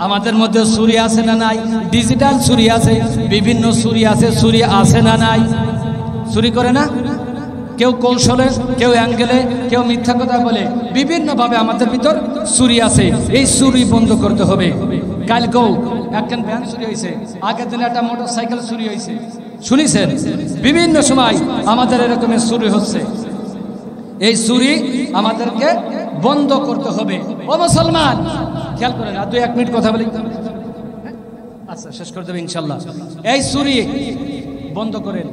আমাদের মধ্যে চুরি আছে না নাই? ডিজিটাল চুরি আছে, বিভিন্ন চুরি আছে, চুরি আছে না নাই? চুরি করে না কেউ কৌশলে, কেউ অ্যাঙ্গেলে, কেউ মিথ্যা কথা বলে, বিভিন্নভাবে আমাদের ভিতর চুরি আছে। এই চুরি বন্ধ করতে হবে। কালকেও একখান ভ্যান চুরি হয়েছে, আগের দিনে একটা মোটর সাইকেল চুরি হয়েছে, শুনেছেন? বিভিন্ন সময় আমাদের এরকমের চুরি হচ্ছে। এই চুরি আমাদেরকে বন্ধ করতে হবে। ও মুসলমান, খেয়াল করেন, আর 2-1 মিনিট কথা বলি, আচ্ছা শেষ করে দেবে ইনশাল্লাহ। এই চুরি বন্ধ করেন,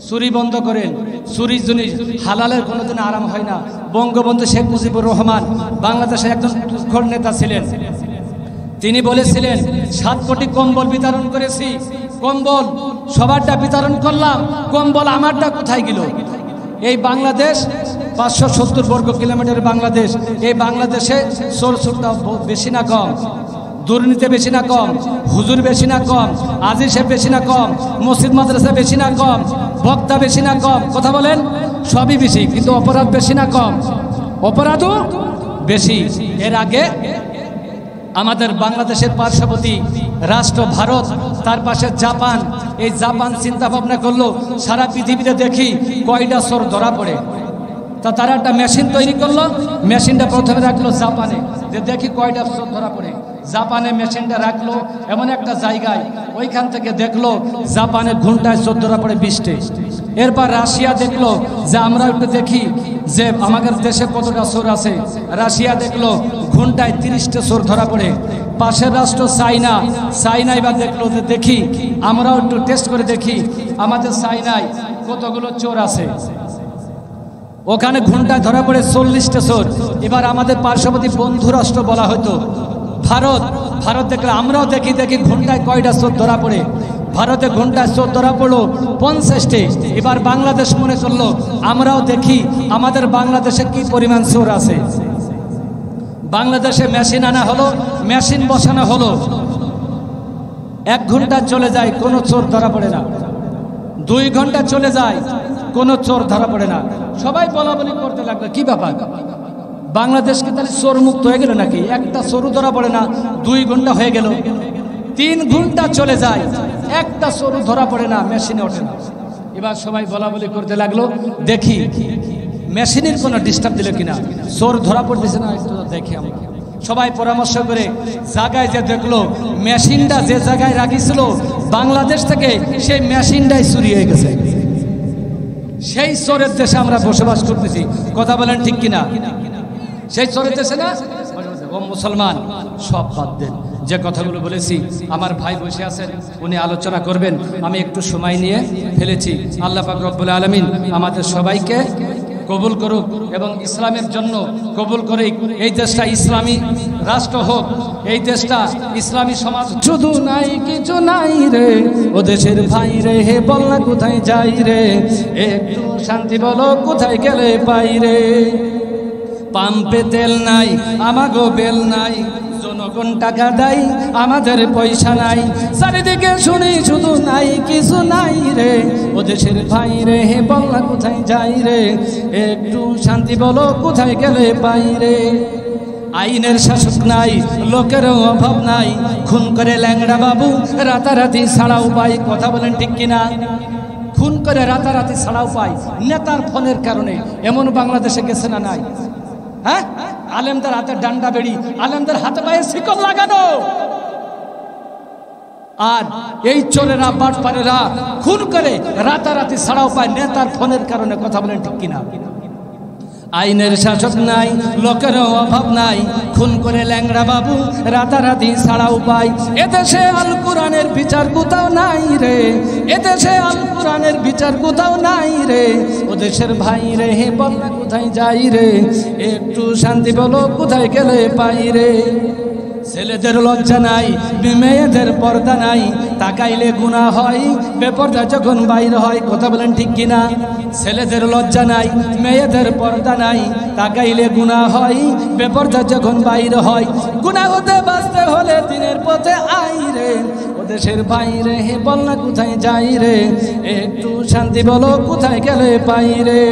চুরি বন্ধ করেন। চুরির জিনিস হালালের কোনোদিন আরাম হয় না। বঙ্গবন্ধু শেখ মুজিবুর রহমান বাংলাদেশে একজন তুখোড় নেতা ছিলেন। তিনি বলেছিলেন 7 কোটি কম্বল বিতরণ করেছি, কম্বল সবারটা বিতরণ করলাম, কম্বল আমারটা কোথায় গেল? এই বাংলাদেশ 570 বর্গ কিলোমিটার বাংলাদেশ, এই বাংলাদেশে চোর চোরটা বেশি না কম? দুর্নীতি বেশি না কম? হুজুর বেশি না কম? আজি সাহেব বেশি না কম? মসজিদ মাদ্রাসা বেশি না কম? বক্তা বেশি না কম? কথা বলেন, সবই বেশি, কিন্তু অপরাধ বেশি না কম? অপরাধও বেশি। এর আগে আমাদের বাংলাদেশের পার্শ্ববর্তী রাষ্ট্র ভারত, তার পাশে জাপান। এই জাপান চিন্তা ভাবনা করলো সারা পৃথিবীতে দেখি কয়টা চোর ধরা পড়ে। তা তারা একটা মেশিন তৈরি করলো, মেশিনটা প্রথমে রাখলো জাপানে, যে দেখি কয়টা চোর ধরা পড়ে। জাপানে মেশিনটা রাখলো এমন একটা জায়গায়, ওইখান থেকে দেখলো জাপানে ঘন্টায় চোর ধরা পড়ে 20টে। এরপর রাশিয়া দেখলো যে আমরা একটু দেখি যে আমাদের দেশে কতটা চোর আছে। রাশিয়া দেখলো ঘন্টায় 30টে চোর ধরা পড়ে। পাশের রাষ্ট্র চাইনা, চাইনাই বা দেখলো যে দেখি আমরাও একটু টেস্ট করে দেখি আমাদের চাইনায় কতগুলো চোর আছে। ওখানে ঘন্টায় ধরা পড়ে 40টে চোর। এবার আমাদের পার্শ্ববর্তী বন্ধু রাষ্ট্র বলা হতো ভারত, ভারত দেখলে আমরাও দেখি ঘন্টায় কয়টা চোর ধরা পড়ে। ভারতে ঘন্টায় চোর ধরা পড়লো 50টে। এবার বাংলাদেশ মনে করলো আমরাও দেখি আমাদের বাংলাদেশে কি পরিমাণ চোর আছে। বাংলাদেশে মেশিন আনা হলো, মেশিন বসানো হলো, 1 ঘন্টা চলে যায়, কোনো চোর ধরা পড়ে না। 2 ঘন্টা চলে যায়, কোনো চোর ধরা পড়ে না। সবাই বলা বলি করতে লাগলো, কি ব্যাপার, বাংলাদেশকে তাহলে চোর মুক্ত হয়ে গেল নাকি? একটা চোরও ধরা পড়ে না, 2 ঘন্টা হয়ে গেল, 3 ঘন্টা চলে যায়, একটা চোরও ধরা পড়ে না, মেশিনে ওঠে না। এবার সবাই বলা বলি করতে লাগলো, দেখি মেশিনের কোনো ডিস্টার্ব দিল কিনা, চোর ধরা পড়তেছে না, একটু দেখি আমরা। সবাই পরামর্শ করে জায়গায় যে দেখলো মেশিনটা যে জায়গায় রাখিছিল বাংলাদেশ থেকে, সেই মেশিনটাই চুরি হয়ে গেছে। সেই চোরের দেশে আমরা বসবাস করতেছি, কথা বলেন ঠিক কিনা? সেই চোরের দেশে না? ও মুসলমান, সব বাদ দেন। যে কথাগুলো বলেছি, আমার ভাই বসে আছেন, উনি আলোচনা করবেন, আমি একটু সময় নিয়ে ফেলেছি। আল্লাহ পাক রব্বুল আলামিন আমাদের সবাইকে কবুল করুক এবং ইসলামের জন্য কবুল করে এই দেশটা ইসলামী রাষ্ট্র হোক, এই দেশটা ইসলামী সমাজ। শুধু নাই কিছু নাই রে ও দেশের ভাই রে, হে বল না কোথায় যাই রে, একটু শান্তি বলো কোথায় গেলে পাই রে। পাম্পে তেল নাই, আমাগো বেল নাই, জনগণ টাকা দেয়, আমাদের পয়সা নাই। চারিদিকে শুনি শুধু নাই কিছু নাই রে ও দেশের ভাই রে, হে বল না কোথায় যাই রে, একটু শান্তি বলো কোথায় গেলে পাই রে। আইনের শাসক নাই, লোকেরও অভাব নাই, খুন করে ল্যাংড়া বাবু রাতারাতি ছাড়া উপায়, কথা বলেন ঠিক কিনা? খুন করে রাতারাতি ছাড়া উপায় নেতার ফোনের কারণে। এমন বাংলাদেশে গেছে না নাই? হ্যাঁ, আলেমদের হাতে ডান্ডা বেড়ি, আলেমদের হাতে পায়ে শিকল লাগানো, আর এই চোরেরা বাটপারেরা খুন করে রাতারাতি ছাড়াও পায় নেতার ফোনের কারণে, কথা বলেন ঠিক কিনা? আইনের শাসক নাই, লোকেরও অভাব নাই, খুন করে ল্যাংড়া বাবু রাতারাতি ছাড়াও পায়। এদেশে আল কোরআনের বিচার কোথাও নাই রে, এদেশে আল কোরআনের বিচার কোথাও নাই রে ও দেশের ভাই রে, হে বল না কোথায় যাই রে, একটু শান্তি বলো কোথায় গেলে পাই রে। ছেলেদের লজ্জা নাই, মেয়েদের পর্দা নাই, তাকাইলে গুনাহ হয়, বেপর্দা যখন বাইর হয়। কথা বলেন ঠিক কিনা? ছেলেদের লজ্জা নাই, মেয়েদের পর্দা নাই, তাকাইলে গুনাহ হয়, বেপর্দা যখন বাইর হয়। গুনাহ হতে বাঁচতে হলে দিনের পথে আই রে, ও দেশের বাইরে হে বল না কোথায় যাই রে, একটু শান্তি বলো কোথায় গেলে পাই রে।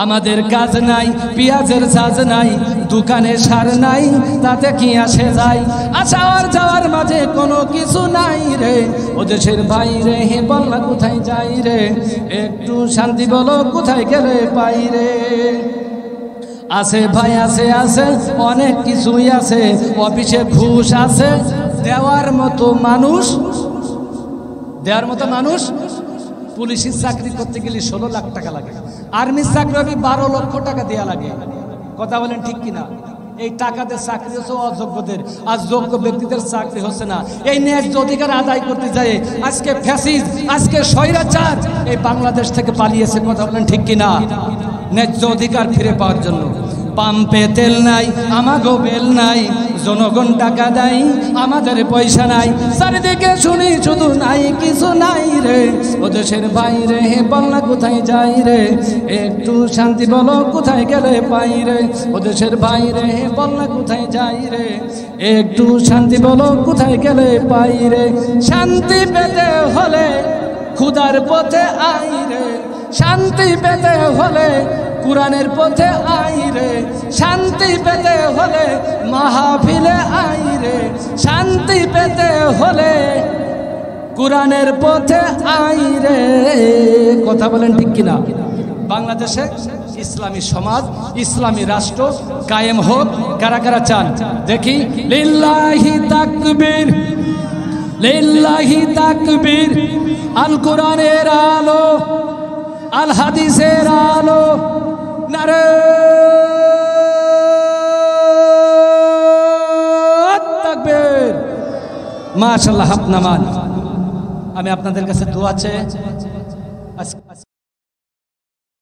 আমাদের কাজ নাই, পেঁয়াজের সাজ নাই, দোকানে সার নাই, তাতে কি আসে যায়? আসা আর যাওয়ার মাঝে কোনো কিছু নাই রে, ও দেশের বাইরে হে বল না কোথায় যাই রে, একটু শান্তি বলো কোথায় গেলে পাই রে। আছে ভাই আছে, আছে অনেক কিছুই আছে, অফিসে ঘুষ আছে, দেওয়ার মতো মানুষ, দেওয়ার মতো মানুষ। পুলিশের চাকরি করতে গেলে 16 লাখ টাকা লাগে, আর্মির চাকরি 12 লক্ষ টাকা দেওয়া লাগে। কথা বলেন ঠিক কিনা? এই টাকাতে চাকরি হচ্ছে অযোগ্যদের, আর যোগ্য ব্যক্তিদের চাকরি হচ্ছে না। এই ন্যায্য অধিকার আদায় করতে যায় আজকে ফ্যাসিস্ট, আজকে স্বৈরাচার এই বাংলাদেশ থেকে পালিয়েছে। কথা বলেন ঠিক কিনা? ন্যায্য অধিকার ফিরে পাওয়ার জন্য। পাম্পে তেল নাই, আমাগো বেল নাই, জনগণ টাকা দেয়, আমাদের পয়সা নাই, চারিদিকে শুনি শুধু নাই কিছু নাই রে, ও দেশের বাইরে হে বল না কোথায় যাই রে, একটু শান্তি বলো কোথায় গেলে পাই রে, ও দেশের বাইরে হে বল না কোথায় যাই রে, একটু শান্তি বলো কোথায় গেলে পাই রে। শান্তি পেতে হলে খুদার পথে আই রে, শান্তি পেতে হলে কুরআনের পথে আই রে, শান্তি পেতে হলে মাহফিলে আই রে, শান্তি পেতে হলে কুরআনের পথে আই রে। কথা বলেন ঠিক কিনা? বাংলাদেশে ইসলামী সমাজ, ইসলামী রাষ্ট্র কায়েম হোক। কারা কারা চান দেখি? লিল্লাহি তাকবীর, লিল্লাহি তাকবীর। আল কোরআনের আলো, আল হাদিসের আলো, নারে তাকবীর। মাশাআল্লাহ। হাত নামান। আমি আপনাদের কাছে দোয়া চাই।